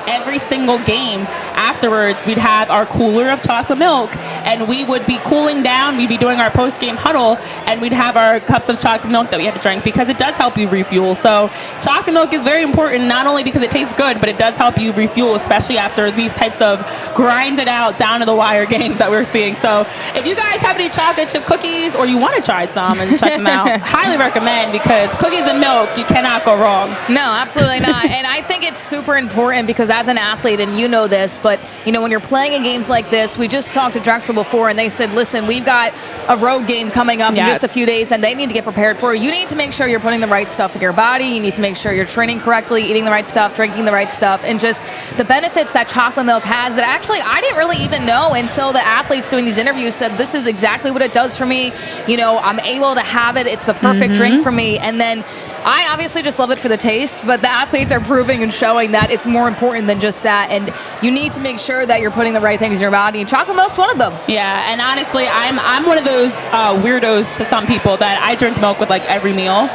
every single game afterwards, we'd have our cooler of chocolate milk, and we would be cooling down. We'd be doing our post-game huddle, and we'd have our cups of chocolate milk that we had to drink because it does help you refuel. So chocolate milk is very important, not only because it tastes good, but it does help you refuel, especially after these types of grinded out, down-to-the-wire games that we're seeing. So if you guys have any chocolate chip cookies or you want to try some and check them out, highly recommend, because cookies and milk, you cannot go wrong. No, absolutely not. And I think it's super important because as an athlete, and you know this, but when you're playing in games like this, we just talked to Drexel before, and they said, listen, we've got a road game coming up in just a few days, and they need to get prepared for it. You need to make sure you're putting the right stuff in your body. You need to make sure you're training correctly, eating the right stuff, drinking the right stuff, and just the benefits that chocolate milk has that actually I didn't really even know until the athletes doing these interviews said, this is exactly what it does for me. I'm able to have it. It's the perfect drink for me. And then I obviously just love it for the taste, but the athletes are proving and showing that it's more important than just that. And you need to make sure that you're putting the right things in your body, and chocolate milk's one of them. Yeah, and honestly, I'm one of those weirdos to some people that I drink milk with like every meal.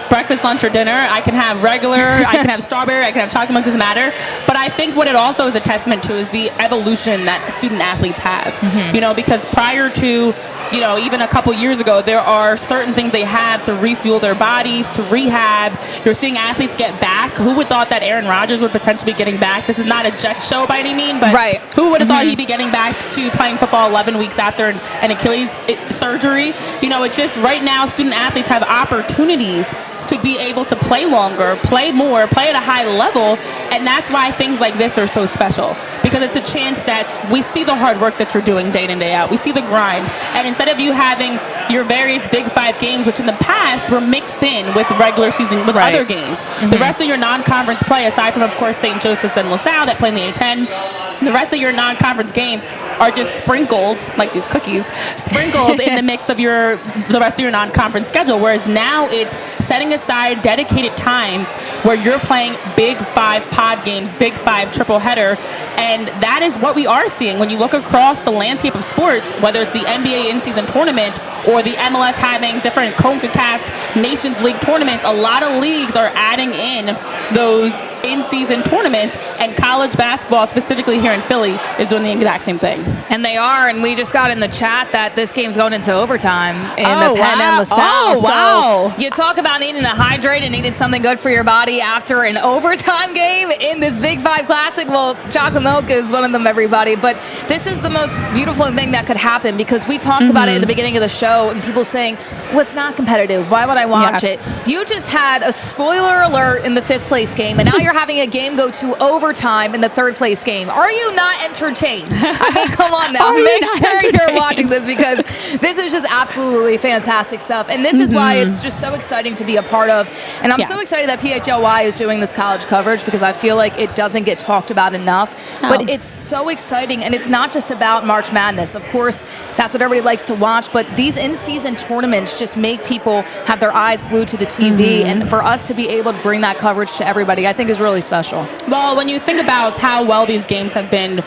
breakfast, lunch, or dinner. I can have regular, I can have strawberry, I can have chocolate milk, doesn't matter. But I think what it also is a testament to is the evolution that student athletes have. You know, because prior to, you know, even a couple years ago, there are certain things they have to refuel their bodies, to rehab. You're seeing athletes get back. Who would thought that Aaron Rodgers would potentially be getting back? This is not a Jet show by any means, but who would have thought he'd be getting back to playing football 11 weeks after an Achilles surgery? You know, it's just right now student athletes have opportunities to be able to play longer, play more, play at a high level, and that's why things like this are so special, because it's a chance that we see the hard work that you're doing day in and day out. We see the grind, and instead of you having your various Big Five games, which in the past were mixed in with regular season, with other games, the rest of your non-conference play, aside from, of course, St. Joseph's and LaSalle that play in the A10, the rest of your non-conference games are just sprinkled, like these cookies, sprinkled in the mix of the rest of your non-conference schedule, whereas now it's setting aside dedicated times where you're playing Big Five pod games, Big Five triple header, and that is what we are seeing. When you look across the landscape of sports, whether it's the NBA in-season tournament or the MLS having different CONCACAF Nations League tournaments, a lot of leagues are adding in those in-season tournaments, and college basketball, specifically here in Philly, is doing the exact same thing. And they are, and we just got in the chat that this game's going into overtime in the Penn and LaSalle. So you talk about needing to hydrate and needing something good for your body after an overtime game in this Big Five Classic. Well, chocolate milk is one of them, everybody. But this is the most beautiful thing that could happen, because we talked about it at the beginning of the show, and people saying, well, it's not competitive. Why would I watch it? You just had a spoiler alert in the 5th place game, and now you're having a game go to overtime in the 3rd place game. Are you not entertained? I mean, come on now. Make sure you're watching this, because this is just absolutely fantastic stuff. And this is why it's just so exciting to be a part of. And I'm so excited that PHLY is doing this college coverage, because I feel like it doesn't get talked about enough. But it's so exciting. And it's not just about March Madness. Of course, that's what everybody likes to watch. But these in-season tournaments just make people have their eyes glued to the TV. And for us to be able to bring that coverage to everybody, I think is really special. Well, when you think about how well these games have been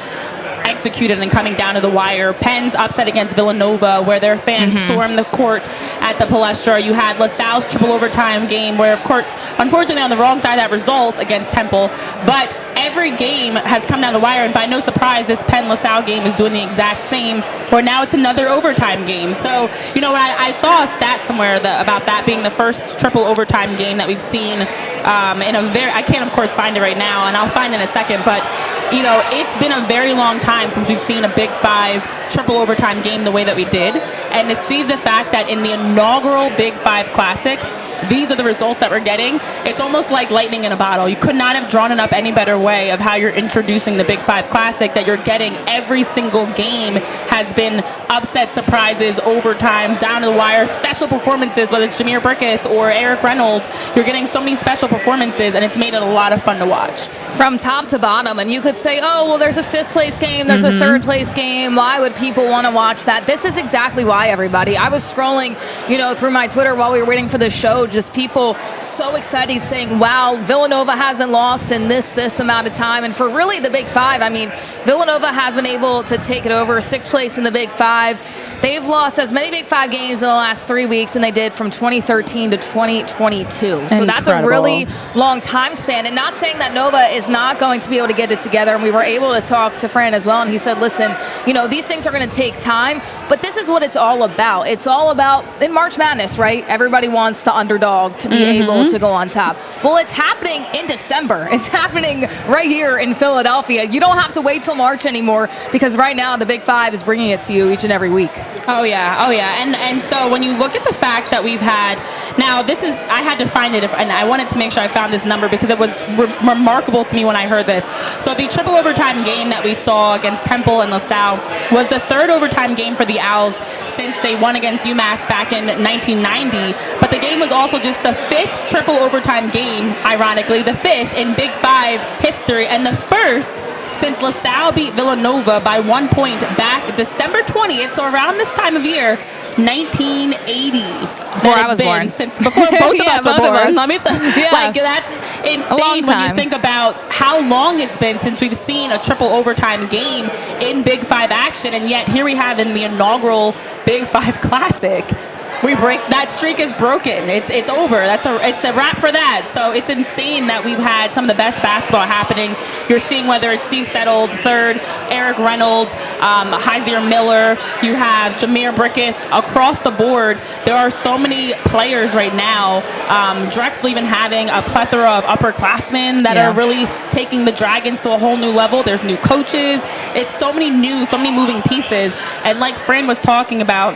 executed and coming down to the wire, Penn's upset against Villanova, where their fans stormed the court at the Palestra. You had LaSalle's triple overtime game, where, of course, unfortunately on the wrong side of that result against Temple, but every game has come down the wire, and by no surprise, this Penn-LaSalle game is doing the exact same, where now it's another overtime game. So, you know, I saw a stat somewhere about that being the first triple overtime game that we've seen in a very, I can't, of course, find it right now, and I'll find it in a second, but, you know, it's been a very long time since we've seen a Big Five triple overtime game the way that we did, and to see the fact that in the inaugural Big Five Classic, these are the results that we're getting. It's almost like lightning in a bottle. You could not have drawn it up any better way of how you're introducing the Big Five Classic, that you're getting every single game has been upset surprises, overtime, down to the wire, special performances, whether it's Jameer Burkess or Erik Reynolds. You're getting so many special performances, and it's made it a lot of fun to watch. From top to bottom, and you could say, oh, well, there's a 5th place game, there's a 3rd place game. Why would people want to watch that? This is exactly why, everybody. I was scrolling, you know, through my Twitter while we were waiting for the show, just people so excited saying, wow, Villanova hasn't lost in this amount of time. And for really the Big Five, I mean, Villanova has been able to take it over, 6th place in the Big Five. They've lost as many Big Five games in the last 3 weeks than they did from 2013 to 2022. So that's a really long time span. And not saying that Nova is not going to be able to get it together. And we were able to talk to Fran as well, and he said, listen, you know, these things are going to take time, but this is what it's all about. It's all about, in March Madness, right? Everybody wants the underdog to be able to go on top. Well, it's happening in December. It's happening right here in Philadelphia. You don't have to wait till March anymore, because right now the Big Five is bringing it to you each and every week. Oh yeah. And so when you look at the fact that we've had, now this is, I had to find it, and I wanted to make sure I found this number because it was remarkable to me when I heard this. So the triple overtime game that we saw against Temple and LaSalle was the 3rd overtime game for the Owls since they won against UMass back in 1990. But the game was also just the 5th triple overtime game, ironically, the 5th in Big Five history, and the 1st since LaSalle beat Villanova by 1 point back December 20th, so around this time of year, 1980. Before I was born. Since before both of us were born. Like, that's insane when you think about how long it's been since we've seen a triple overtime game in Big Five action, and yet here we have in the inaugural Big Five Classic that streak is broken. It's over. It's a wrap for that. So it's insane that we've had some of the best basketball happening. You're seeing whether it's Steve Settle, third, Erik Reynolds, Hysier Miller. You have Jameer Brickus across the board. There are so many players right now. Drexel even having a plethora of upperclassmen that are really taking the Dragons to a whole new level. There's new coaches. It's so many moving pieces. And like Fran was talking about,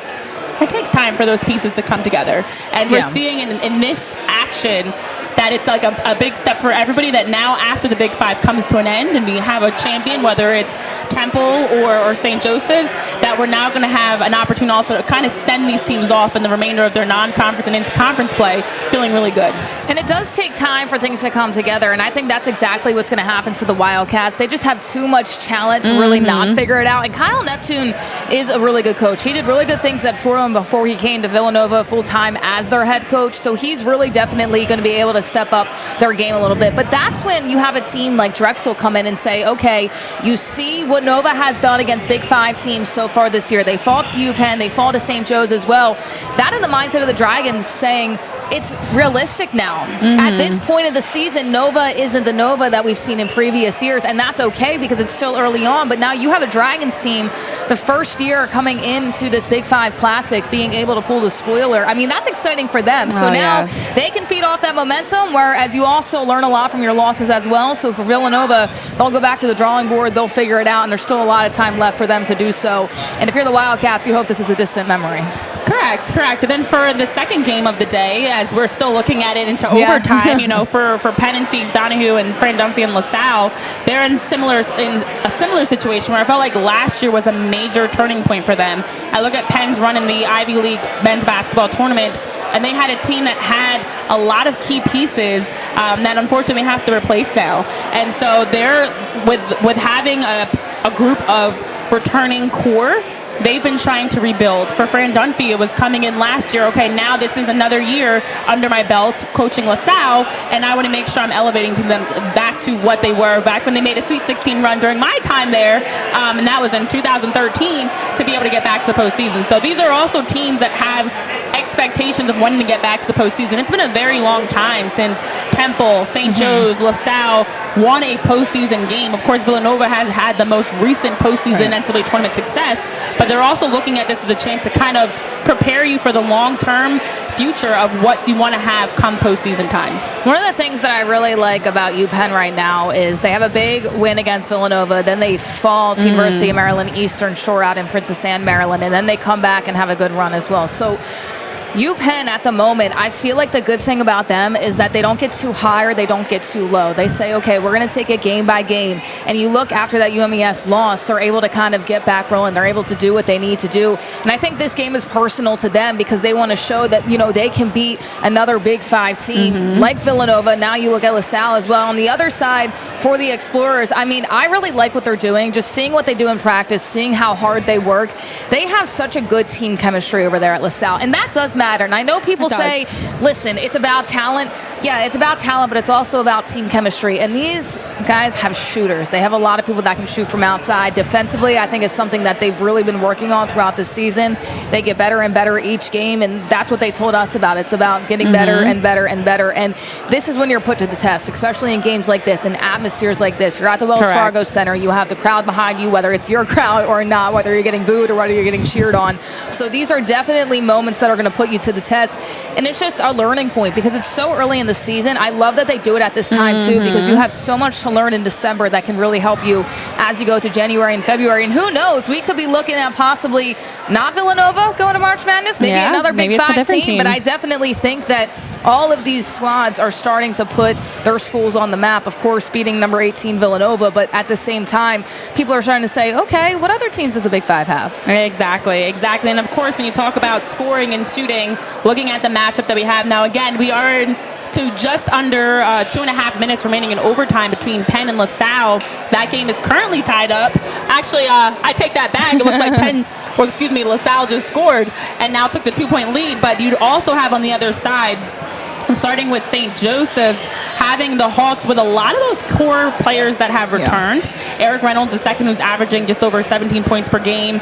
it takes time for those pieces to come together. And we're seeing in this action that it's like a big step for everybody, that now after the Big Five comes to an end and we have a champion, whether it's Temple or St. Joseph's, that we're now going to have an opportunity also to kind of send these teams off in the remainder of their non-conference and into conference play feeling really good. And it does take time for things to come together, and I think that's exactly what's going to happen to the Wildcats. They just have too much talent to really not figure it out. And Kyle Neptune is a really good coach. He did really good things at Fordham before he came to Villanova full-time as their head coach, so he's really definitely going to be able to step up their game a little bit. But that's when you have a team like Drexel come in and say, okay, you see what Nova has done against Big Five teams so far this year. They fall to UPenn, they fall to St. Joe's as well. That is the mindset of the Dragons, saying it's realistic now. At this point of the season, Nova isn't the Nova that we've seen in previous years, and that's okay because it's still early on. But now you have a Dragons team, the first year coming into this Big Five Classic, being able to pull the spoiler. I mean, that's exciting for them. So now they can feed off that momentum, whereas you also learn a lot from your losses as well. So for Villanova, they'll go back to the drawing board, they'll figure it out, and there's still a lot of time left for them to do so. And if you're the Wildcats, you hope this is a distant memory. Correct. And then for the second game of the day, as we're still looking at it into overtime, you know, for Penn and Steve Donahue and Fran Dunphy and LaSalle, they're in a similar situation where I felt like last year was a major turning point for them. I look at Penn's run in the Ivy League men's basketball tournament, and they had a team that had a lot of key pieces that unfortunately they have to replace now. And so they're with having a group of returning core, they've been trying to rebuild. For Fran Dunphy, it was coming in last year. Okay, now this is another year under my belt coaching LaSalle, and I want to make sure I'm elevating them back to what they were back when they made a Sweet 16 run during my time there, and that was in 2013, to be able to get back to the postseason. So these are also teams that have expectations of wanting to get back to the postseason. It's been a very long time since Temple, St. Joe's, LaSalle won a postseason game. Of course, Villanova has had the most recent postseason NCAA tournament success, but they're also looking at this as a chance to kind of prepare you for the long-term future of what you want to have come postseason time. One of the things that I really like about UPenn right now is they have a big win against Villanova, then they fall to University of Maryland Eastern Shore out in Princess Anne, Maryland, and then they come back and have a good run as well. So UPenn at the moment, I feel like the good thing about them is that they don't get too high or they don't get too low. They say, okay, we're going to take it game by game. And you look after that UMES loss, they're able to kind of get back rolling. They're able to do what they need to do. And I think this game is personal to them because they want to show that, you know, they can beat another Big Five team like Villanova. Now you look at LaSalle as well. On the other side, for the Explorers, I mean, I really like what they're doing. Just seeing what they do in practice, seeing how hard they work. They have such a good team chemistry over there at LaSalle. And that does matter. And I know people say, listen, it's about talent. Yeah, it's about talent, but it's also about team chemistry. And these guys have shooters. They have a lot of people that can shoot from outside. Defensively, I think it's something that they've really been working on throughout the season. They get better and better each game, and that's what they told us about. It's about getting better and better and better. And this is when you're put to the test, especially in games like this, in atmospheres like this. You're at the WellsFargo Center. You have the crowd behind you, whether it's your crowd or not, whether you're getting booed or whether you're getting cheered on. So these are definitely moments that are going to put you to the test. And it's just a learning point because it's so early in the season. I love that they do it at this time too, because you have so much to learn in December that can really help you as you go to January and February. And who knows, we could be looking at possibly not Villanova going to March Madness, maybe another Big Five team. But I definitely think that all of these squads are starting to put their schools on the map. Of course, beating number 18 Villanova, but at the same time, people are starting to say, okay, what other teams does the Big Five have? Exactly. And of course, when you talk about scoring and shooting, looking at the matchup that we have now, again, we are to just under 2.5 minutes remaining in overtime between Penn and LaSalle. That game is currently tied up. Actually, I take that back. It looks like LaSalle just scored and now took the 2-point lead. But you'd also have on the other side, starting with St. Joseph's, having the Hawks with a lot of those core players that have returned. Erik Reynolds, the second, who's averaging just over 17 points per game.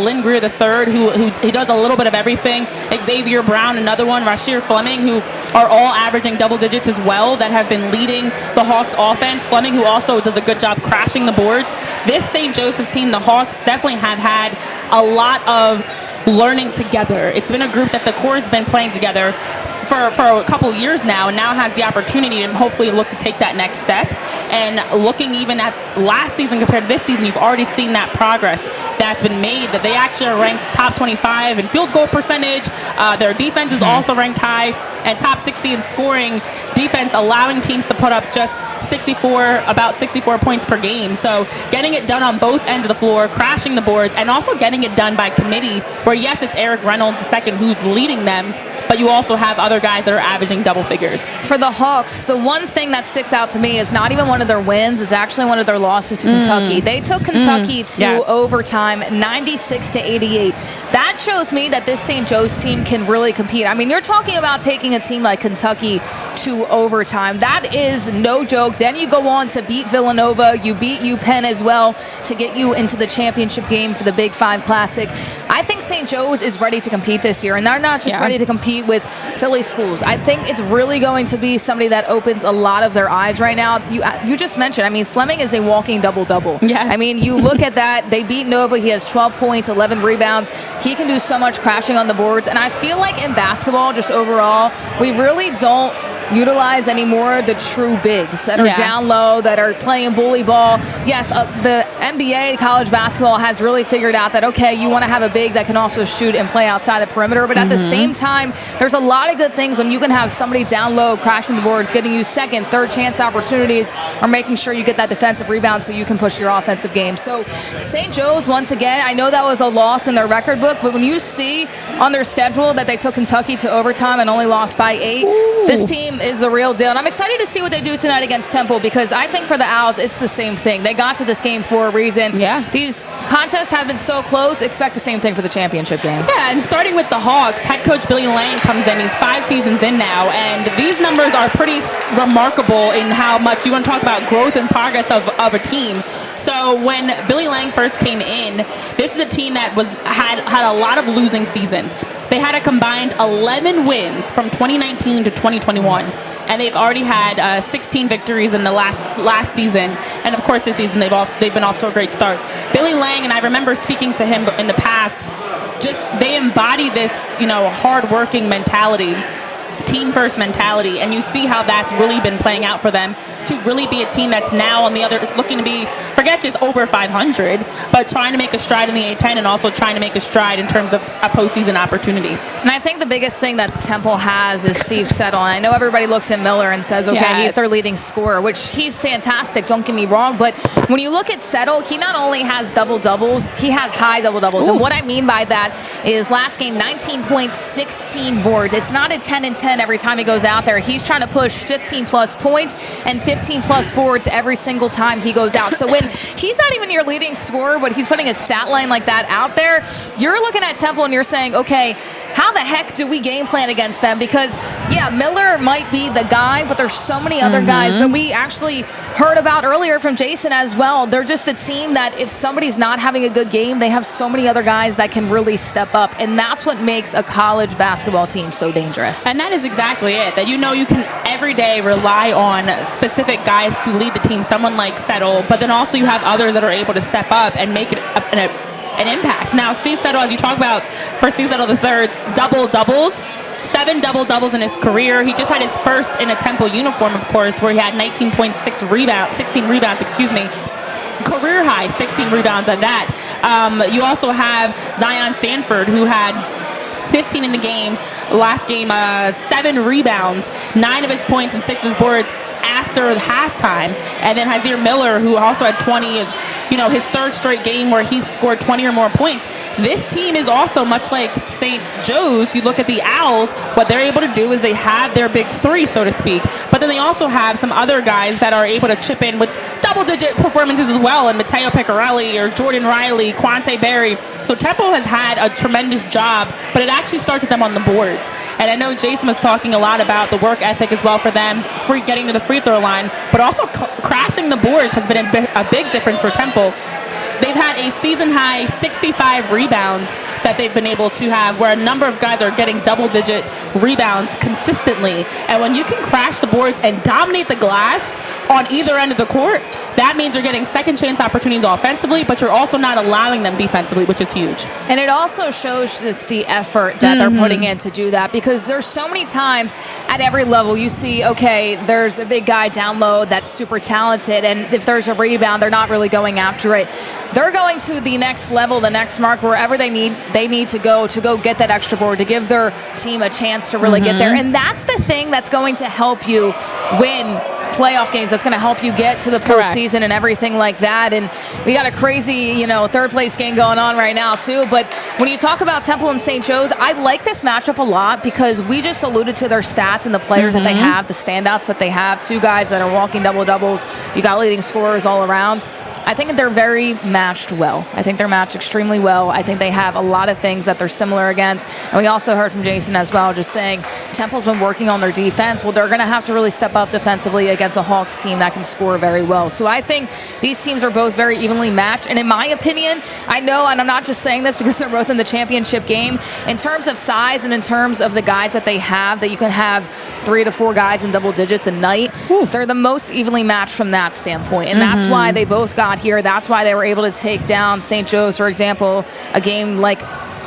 Lynn Greer, the third, who he does a little bit of everything. Xavier Brown, another one. Rasheer Fleming, who are all averaging double digits as well, that have been leading the Hawks offense. Fleming, who also does a good job crashing the boards. This St. Joseph's team, the Hawks, definitely have had a lot of learning together. It's been a group that the core has been playing together for a couple years now, and now has the opportunity to hopefully look to take that next step. And looking even at last season compared to this season, you've already seen that progress that's been made, that they actually are ranked top 25 in field goal percentage. Their defense is also ranked high, and top 60 in scoring defense, allowing teams to put up just about 64 points per game. So getting it done on both ends of the floor, crashing the boards, and also getting it done by committee, where yes, it's Erik Reynolds the second who's leading them, but you also have other guys that are averaging double figures. For the Hawks, the one thing that sticks out to me is not even one of their wins. It's actually one of their losses to Kentucky. They took Kentucky to overtime, 96-88. That shows me that this St. Joe's team can really compete. I mean, you're talking about taking a team like Kentucky to overtime. That is no joke. Then you go on to beat Villanova. You beat UPenn as well to get you into the championship game for the Big Five Classic. I think St. Joe's is ready to compete this year, and they're not just ready to compete with Philly schools. I think it's really going to be somebody that opens a lot of their eyes right now. You just mentioned, I mean, Fleming is a walking double-double. Yes. I mean, you look at that. They beat Nova. He has 12 points, 11 rebounds. He can do so much crashing on the boards. And I feel like in basketball, just overall, we really don't utilize anymore the true bigs that are down low, that are playing bully ball. Yes, the NBA, college basketball, has really figured out that, okay, you want to have a big that can also shoot and play outside the perimeter, but at the same time, there's a lot of good things when you can have somebody down low crashing the boards, getting you second, third chance opportunities, or making sure you get that defensive rebound so you can push your offensive game. So St. Joe's, once again, I know that was a loss in their record book, but when you see on their schedule that they took Kentucky to overtime and only lost by 8, this team is the real deal. And I'm excited to see what they do tonight against Temple, because I think for the Owls, it's the same thing. They got to this game for a reason. Yeah. These contests have been so close. Expect the same thing for the championship game. Yeah, and starting with the Hawks, head coach Billy Lang comes in. He's 5 seasons in now, and these numbers are pretty remarkable in how much you want to talk about growth and progress of a team. So when Billy Lang first came in, this is a team that had a lot of losing seasons. They had a combined 11 wins from 2019 to 2021. And they've already had 16 victories in the last season, and of course this season they've been off to a great start. Billy Lang, and I remember speaking to him in the past, just they embody this hard-working mentality, team-first mentality, and you see how that's really been playing out for them to really be a team that's now on the other, looking to be, forget just over 500, but trying to make a stride in the A10 and also trying to make a stride in terms of a postseason opportunity. And I think the biggest thing that Temple has is Steve Settle. And I know everybody looks at Miller and says, okay, he's their leading scorer, which he's fantastic, don't get me wrong, but when you look at Settle, he not only has double-doubles, he has high double-doubles. And what I mean by that is last game, 19 points, 16 boards. It's not a 10 and 10 every time he goes out there. He's trying to push 15-plus points and 15-plus boards every single time he goes out. So when he's not even your leading scorer, but he's putting a stat line like that out there, you're looking at Temple and you're saying, okay, how the heck do we game plan against them? Because, yeah, Miller might be the guy, but there's so many other guys that we actually heard about earlier from Jason as well. They're just a team that if somebody's not having a good game, they have so many other guys that can really step up. And that's what makes a college basketball team so dangerous. And that is exactly it, that you can every day rely on specific guys to lead the team, someone like Settle, but then also you have others that are able to step up and make it an impact. Now, Steve Settle, as you talk about, for Steve Settle III's double-doubles, 7 double-doubles in his career. He just had his first in a Temple uniform, of course, where he had 16 rebounds, career high 16 rebounds on that. You also have Zion Stanford, who had 15 in the game. Last game, 7 rebounds, 9 of his points and 6 of his boards after halftime. And then Hysier Miller, who also had 20 of, his third straight game where he's scored 20 or more points. This team is also much like St. Joe's. You look at the Owls, what they're able to do is they have their big three, so to speak, but then they also have some other guys that are able to chip in with double-digit performances as well, and Matteo Pecorelli or Jordan Riley, Quante Berry. So Temple has had a tremendous job, but it actually starts with them on the boards. And I know Jason was talking a lot about the work ethic as well for them, for getting to the free throw line, but also crashing the boards has been a big difference for Temple. They've had a season-high 65 rebounds that they've been able to have, where a number of guys are getting double-digit rebounds consistently. And when you can crash the boards and dominate the glass on either end of the court, that means you're getting second chance opportunities offensively, but you're also not allowing them defensively, which is huge. And it also shows just the effort that they're putting in to do that, because there's so many times at every level you see, okay, there's a big guy down low that's super talented, and if there's a rebound, they're not really going after it. They're going to the next level, the next mark, wherever they need to go get that extra board, to give their team a chance to really get there. And that's the thing that's going to help you win playoff games. That's going to help you get to the postseason and everything like that. And we got a crazy, third place game going on right now too. But when you talk about Temple and St. Joe's, I like this matchup a lot because we just alluded to their stats and the players that they have, the standouts that they have. Two guys that are walking double-doubles. You got leading scorers all around. I think they're very matched well. I think they're matched extremely well. I think they have a lot of things that they're similar against. And we also heard from Jason as well, just saying Temple's been working on their defense. Well, they're going to have to really step up defensively against a Hawks team that can score very well. So I think these teams are both very evenly matched. And in my opinion, I know, and I'm not just saying this because they're both in the championship game, in terms of size and in terms of the guys that they have, that you can have 3 to 4 guys in double digits a night, they're the most evenly matched from that standpoint. And that's why they both got here. That's why they were able to take down St. Joe's, for example, a game like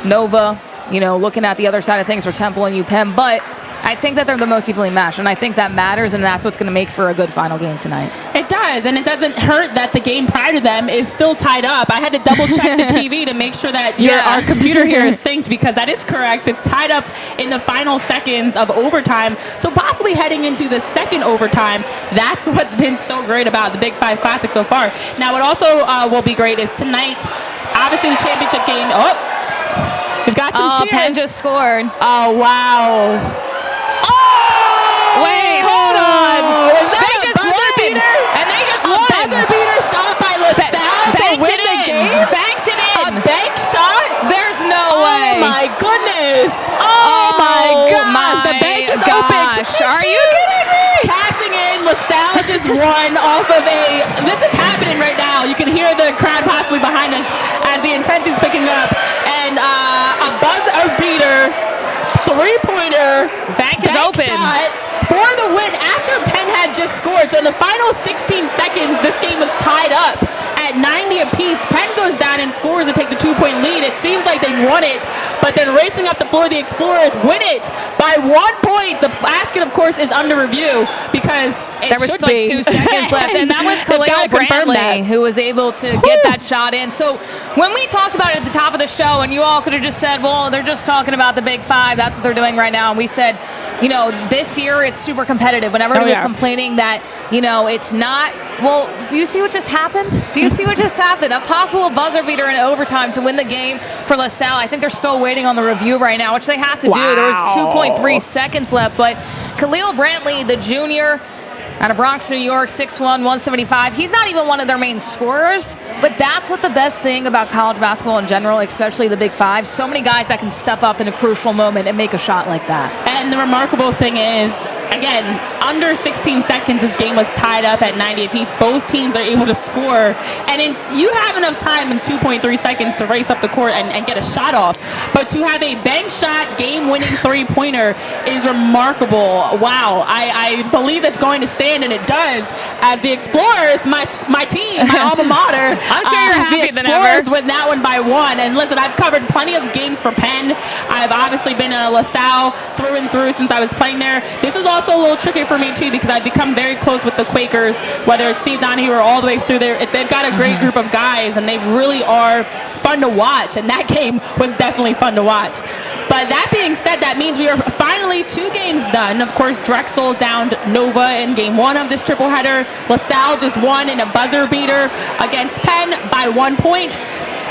Nova, looking at the other side of things for Temple and UPenn. But I think that they're the most evenly matched, and I think that matters, and that's what's going to make for a good final game tonight. It does, and it doesn't hurt that the game prior to them is still tied up. I had to double check the TV to make sure that our computer here is synced, because that is correct. It's tied up in the final seconds of overtime, so possibly heading into the second overtime. That's what's been so great about the Big Five Classic so far. Now, what also will be great is tonight, obviously the championship game. Oh, we've got some cheers. Penn just scored. Oh, wow. Wait, hold on. They just won. And they just won. A buzzer beater shot by LaSalle to win the game. Banked it in. A bank shot? There's no way. Oh my goodness. Oh my gosh. The bank is open. Are you kidding me? Cashing in. LaSalle just won off of this is happening right now. You can hear the crowd possibly behind us as the intensity is picking up. And a buzzer beater, three-pointer, bank is open. Shot for the win after Penn had just scored. So in the final 16 seconds, this game was tied up at 90 apiece. Penn goes down and scores to take the 2-point lead. It seems like they've won it, but then racing up the floor, the Explorers win it by 1 point. The basket, of course, is under review because there was like 2 seconds left, and that was Khalil Brantley who was able to get that shot in. So when we talked about it at the top of the show, and you all could have just said, well, they're just talking about the Big Five. That's what they're doing right now. And we said, this year it's super competitive. When everybody was complaining that, it's not, well, do you see what just happened? Do you see what just happened? A possible buzzer beater in overtime to win the game for LaSalle. I think they're still waiting on the review right now, which they have to do. There was 2.3 seconds left, but Khalil Brantley, the junior, out of Bronx, New York, 6'1", 175. He's not even one of their main scorers, but that's what the best thing about college basketball in general, especially the Big Five. So many guys that can step up in a crucial moment and make a shot like that. And the remarkable thing is, again, under 16 seconds, this game was tied up at 90 apiece. Both teams are able to score, and you have enough time in 2.3 seconds to race up the court and get a shot off. But to have a bank shot, game-winning three-pointer is remarkable. Wow, I believe it's going to stand, and it does, as the Explorers, my team, my alma mater, I'm sure you're happy the than Explorers ever. win that one by 1. And listen, I've covered plenty of games for Penn. I've obviously been a LaSalle through and through since I was playing there. This was also a little tricky for me too, because I've become very close with the Quakers, whether it's Steve Donahue or all the way through there. They've got a great group of guys, and they really are fun to watch, and that game was definitely fun to watch. But that being said, that means we are finally 2 games done. Of course, Drexel downed Nova in game 1 of this triple header. LaSalle just won in a buzzer beater against Penn by 1 point.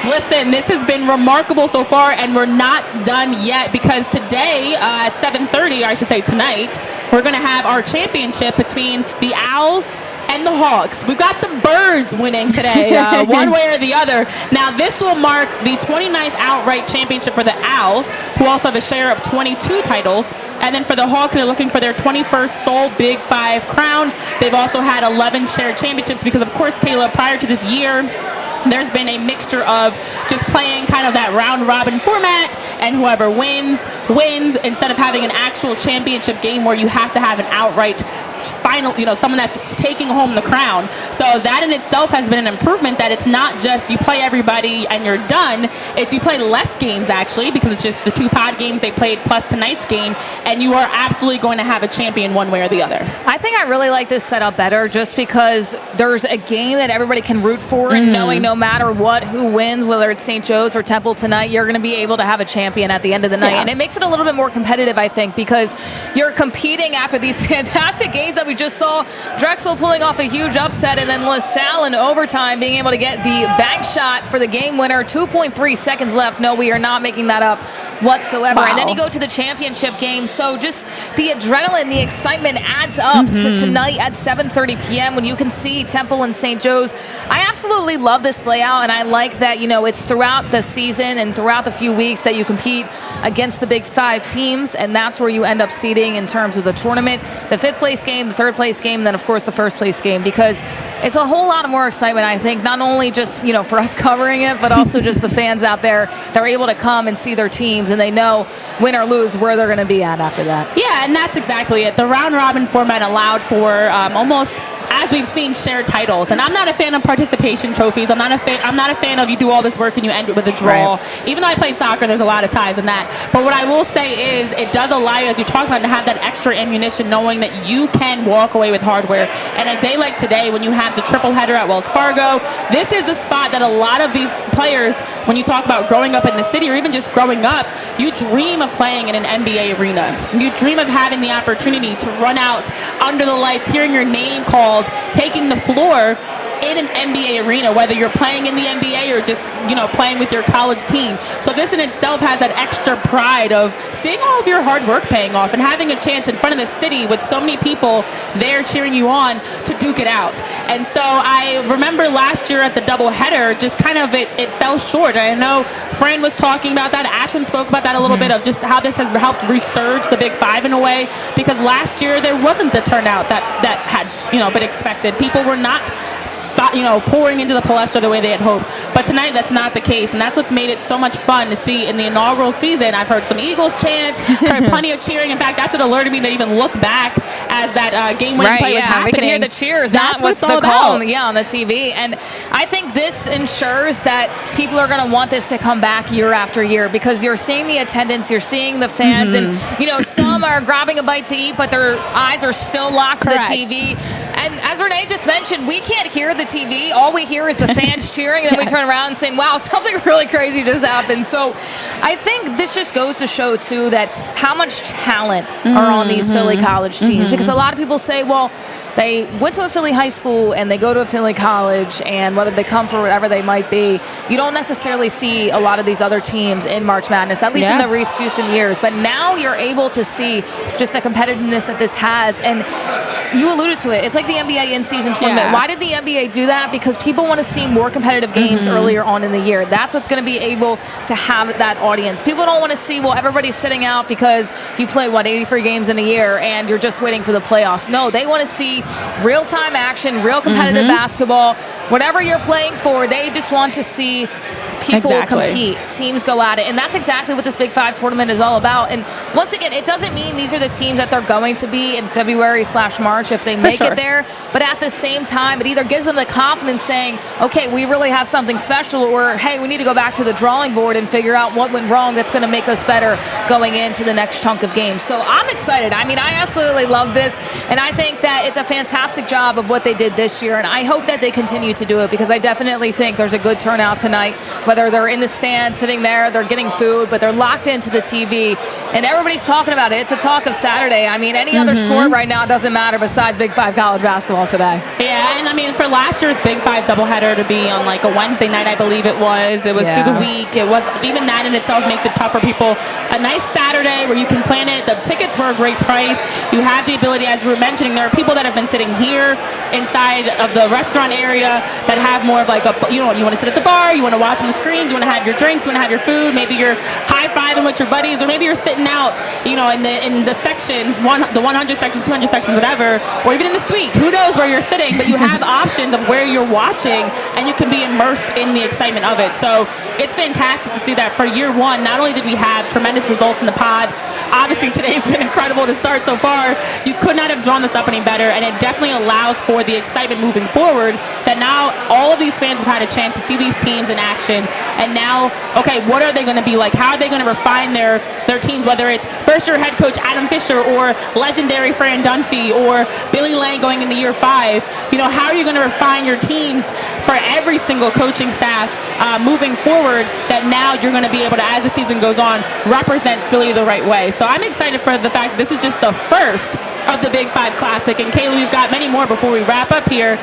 Listen, this has been remarkable so far, and we're not done yet, because today at 7:30, or I should say tonight, we're going to have our championship between the Owls and the Hawks. We've got some birds winning today, one way or the other. Now, this will mark the 29th outright championship for the Owls, who also have a share of 22 titles. And then for the Hawks, they're looking for their 21st sole Big Five crown. They've also had 11 shared championships because, of course, Kayla, prior to this year, there's been a mixture of just playing kind of that round-robin format, and whoever wins, instead of having an actual championship game where you have to have an outright final, someone that's taking home the crown. So that in itself has been an improvement, that it's not just you play everybody and you're done. It's you play less games, actually, because it's just the 2 pod games they played plus tonight's game, and you are absolutely going to have a champion one way or the other. I think I really like this setup better just because there's a game that everybody can root for, and knowing no matter what, who wins, whether it's St. Joe's or Temple tonight, you're going to be able to have a champion at the end of the night. And it makes it a little bit more competitive, I think, because you're competing after these fantastic games that we just saw. Drexel pulling off a huge upset, and then LaSalle in overtime being able to get the bank shot for the game winner. 2.3 seconds left. No, we are not making that up whatsoever. Wow. And then you go to the championship game. So just the adrenaline, the excitement adds up to tonight at 7:30 p.m. when you can see Temple and St. Joe's. I absolutely love this layout, and I like that, it's throughout the season and throughout the few weeks that you compete against the Big Five teams, and that's where you end up seeding in terms of the tournament. The 5th place game, the 3rd place game, and then, of course, the 1st place game, because it's a whole lot more excitement, I think, not only just, for us covering it, but also just the fans out there that are able to come and see their teams, and they know, win or lose, where they're going to be at after that. Yeah, and that's exactly it. The round-robin format allowed for almost, as we've seen, shared titles. And I'm not a fan of participation trophies. I'm not a fan of you do all this work and you end it with a draw. Right. Even though I played soccer, there's a lot of ties in that. But what I will say is it does allow you, as you're talking about, to have that extra ammunition, knowing that you can walk away with hardware. And a day like today, when you have the triple header at Wells Fargo, this is a spot that a lot of these players, when you talk about growing up in the city or even just growing up, you dream of playing in an NBA arena. You dream of having the opportunity to run out under the lights, hearing your name called, taking the floor in an NBA arena, whether you're playing in the NBA or just, playing with your college team. So this in itself has that extra pride of seeing all of your hard work paying off and having a chance in front of the city with so many people there cheering you on to duke it out. And so I remember last year at the doubleheader, just kind of it fell short. I know Fran was talking about that. Ashwon spoke about that a little bit, of just how this has helped resurge the Big Five in a way, because last year there wasn't the turnout that had been expected. People were not pouring into the Palestra the way they had hoped. But tonight, that's not the case, and that's what's made it so much fun to see in the inaugural season. I've heard some Eagles chants, heard plenty of cheering. In fact, that's what alerted me to even look back as that game-winning play was happening. We can hear the cheers. That's what's all the about. call on the TV. And I think this ensures that people are going to want this to come back year after year, because you're seeing the attendance, you're seeing the fans, and some are grabbing a bite to eat, but their eyes are still locked to the TV. And as Renee just mentioned, we can't hear the TV. All we hear is the fans cheering, and then we turn around and say, wow, something really crazy just happened. So I think this just goes to show, too, that how much talent are on these Philly college teams. Because a lot of people say, well, they went to a Philly high school and they go to a Philly college, and whether they come for whatever they might be, you don't necessarily see a lot of these other teams in March Madness, at least in the Reese Houston years. But now you're able to see just the competitiveness that this has. And you alluded to it. It's like the NBA in-season tournament. Why did the NBA do that? Because people want to see more competitive games earlier on in the year. That's what's going to be able to have that audience. People don't want to see, well, everybody's sitting out because you play, 83 games in a year and you're just waiting for the playoffs. No, they want to see real-time action, real competitive basketball. Whatever you're playing for, they just want to see people compete, teams go at it. And that's exactly what this Big Five tournament is all about. And once again, it doesn't mean these are the teams that they're going to be in February/March if they make it there. But at the same time, it either gives them the confidence saying, okay, we really have something special, or hey, we need to go back to the drawing board and figure out what went wrong that's going to make us better going into the next chunk of games. So I'm excited. I mean, I absolutely love this. And I think that it's a fantastic job of what they did this year. And I hope that they continue to do it, because I definitely think there's a good turnout tonight, whether they're in the stand, sitting there, they're getting food, but they're locked into the TV. And everybody's talking about it. It's a talk of Saturday. I mean, any other sport right now doesn't matter besides Big Five college basketball today. Yeah, and I mean, for last year's Big Five doubleheader to be on like a Wednesday night, I believe it was through the week. It was, even that in itself makes it tough for people. A nice Saturday where you can plan it. The tickets were a great price. You have the ability, as you were mentioning, there are people that have been sitting here inside of the restaurant area that have more of like a, you want to sit at the bar, you want to watch them screens, you want to have your drinks, you want to have your food, maybe you're high-fiving with your buddies, or maybe you're sitting out, you know, in the sections, the 100 sections, 200 sections, whatever, or even in the suite. Who knows where you're sitting, but you have options of where you're watching, and you can be immersed in the excitement of it. So it's fantastic to see that for year one. Not only did we have tremendous results in the pod, obviously today's been incredible to start so far. You could not have drawn this up any better, and it definitely allows for the excitement moving forward that now all of these fans have had a chance to see these teams in action, and now, okay, what are they going to be like? How are they going to refine their teams, whether it's first-year head coach Adam Fisher or legendary Fran Dunphy or Billy Lang going into year 5? You know, how are you going to refine your teams for every single coaching staff moving forward, that now you're going to be able to, as the season goes on, represent Philly the right way? So I'm excited for the fact that this is just the first of the Big Five Classic. And Kayla, we've got many more before we wrap up here.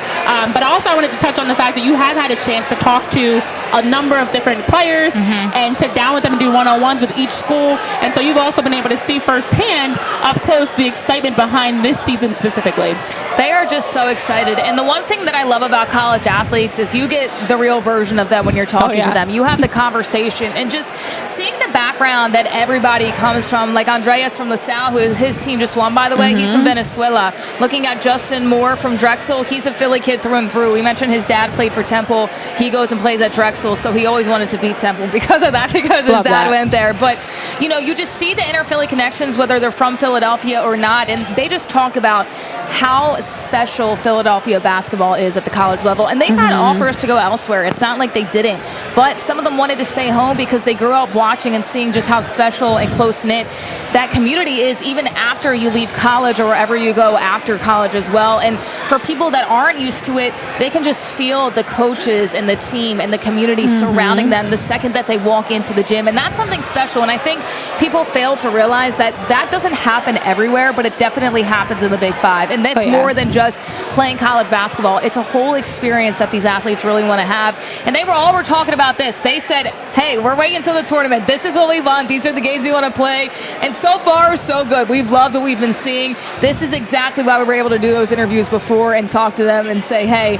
But also I wanted to touch on the fact that you have had a chance to talk to a number of different players and sit down with them and do one-on-ones with each school. And so you've also been able to see firsthand, up close, the excitement behind this season specifically. They are just so excited. And the one thing that I love about college athletes is you get the real version of them when you're talking to them. You have the conversation, and just seeing the background that everybody comes from, like Andreas from LaSalle, who his team just won, by the way. He's from Venezuela. Looking at Justin Moore from Drexel, he's a Philly kid through and through. We mentioned his dad played for Temple. He goes and plays at Drexel, so he always wanted to beat Temple because of that, because his dad went there. But, you know, you just see the inter-Philly connections, whether they're from Philadelphia or not, and they just talk about how special Philadelphia basketball is at the college level. And they've had offers to go elsewhere. It's not like they didn't. But some of them wanted to stay home because they grew up watching and seeing just how special and close-knit that community is, even after you leave college or wherever you go after college as well. And for people that aren't used to it, they can just feel the coaches and the team and the community surrounding them the second that they walk into the gym. And that's something special. And I think people fail to realize that that doesn't happen everywhere, but it definitely happens in the Big Five. And that's more than just playing college basketball. It's a whole experience that these athletes really want to have. And they were talking about this. They said, hey, we're waiting until the tournament. This is what we want. These are the games we want to play. And so far, so good. We've loved what we've been seeing. This is exactly why we were able to do those interviews before and talk to them and say, hey,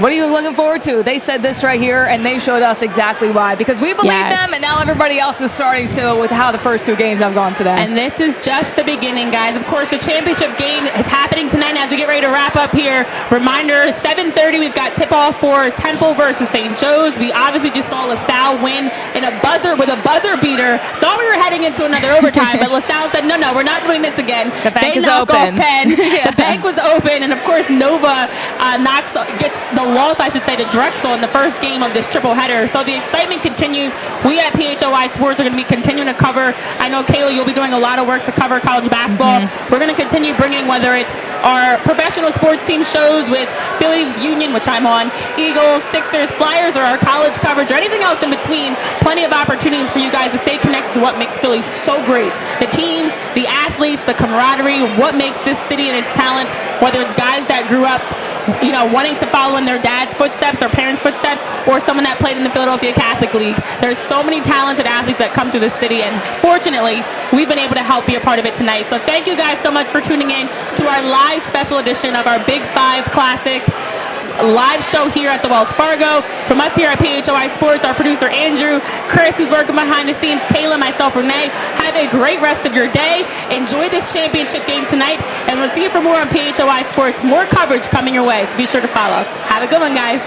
what are you looking forward to? They said this right here, and they showed us exactly why. Because we believe them, and now everybody else is starting to with how the first 2 games have gone today. And this is just the beginning, guys. Of course, the championship game is happening tonight as we get ready to wrap up here. Reminder, 7:30, we've got tip-off for Temple versus St. Joe's. We obviously just saw LaSalle win in a buzzer beater. Thought we were heading into another overtime, but LaSalle said, no, we're not doing this again. The bank is open. Off Penn. The bank was open, and of course, Nova gets the loss, I should say, to Drexel in the first game of this triple header. So the excitement continues. We at PHLY Sports are going to be continuing to cover. I know, Kayla, you'll be doing a lot of work to cover college basketball. We're going to continue bringing, whether it's our professional sports team shows with Phillies Union, which I'm on, Eagles, Sixers, Flyers, or our college coverage, or anything else in between. Plenty of opportunities for you guys to stay connected to what makes Philly so great. The teams, the athletes, the camaraderie, what makes this city and its talent, whether it's guys that grew up, you know, wanting to follow in their dad's footsteps or parents' footsteps, or someone that played in the Philadelphia Catholic League. There's so many talented athletes that come to this city, and fortunately, we've been able to help be a part of it tonight. So thank you guys so much for tuning in to our live special edition of our Big Five Classic live show here at the Wells Fargo. From us here at PHLY Sports, our producer Andrew, Chris, who's working behind the scenes, Kayla, myself, Renee. Have a great rest of your day. Enjoy this championship game tonight, and we'll see you for more on PHLY Sports. More coverage coming your way, so be sure to follow. Have a good one, guys.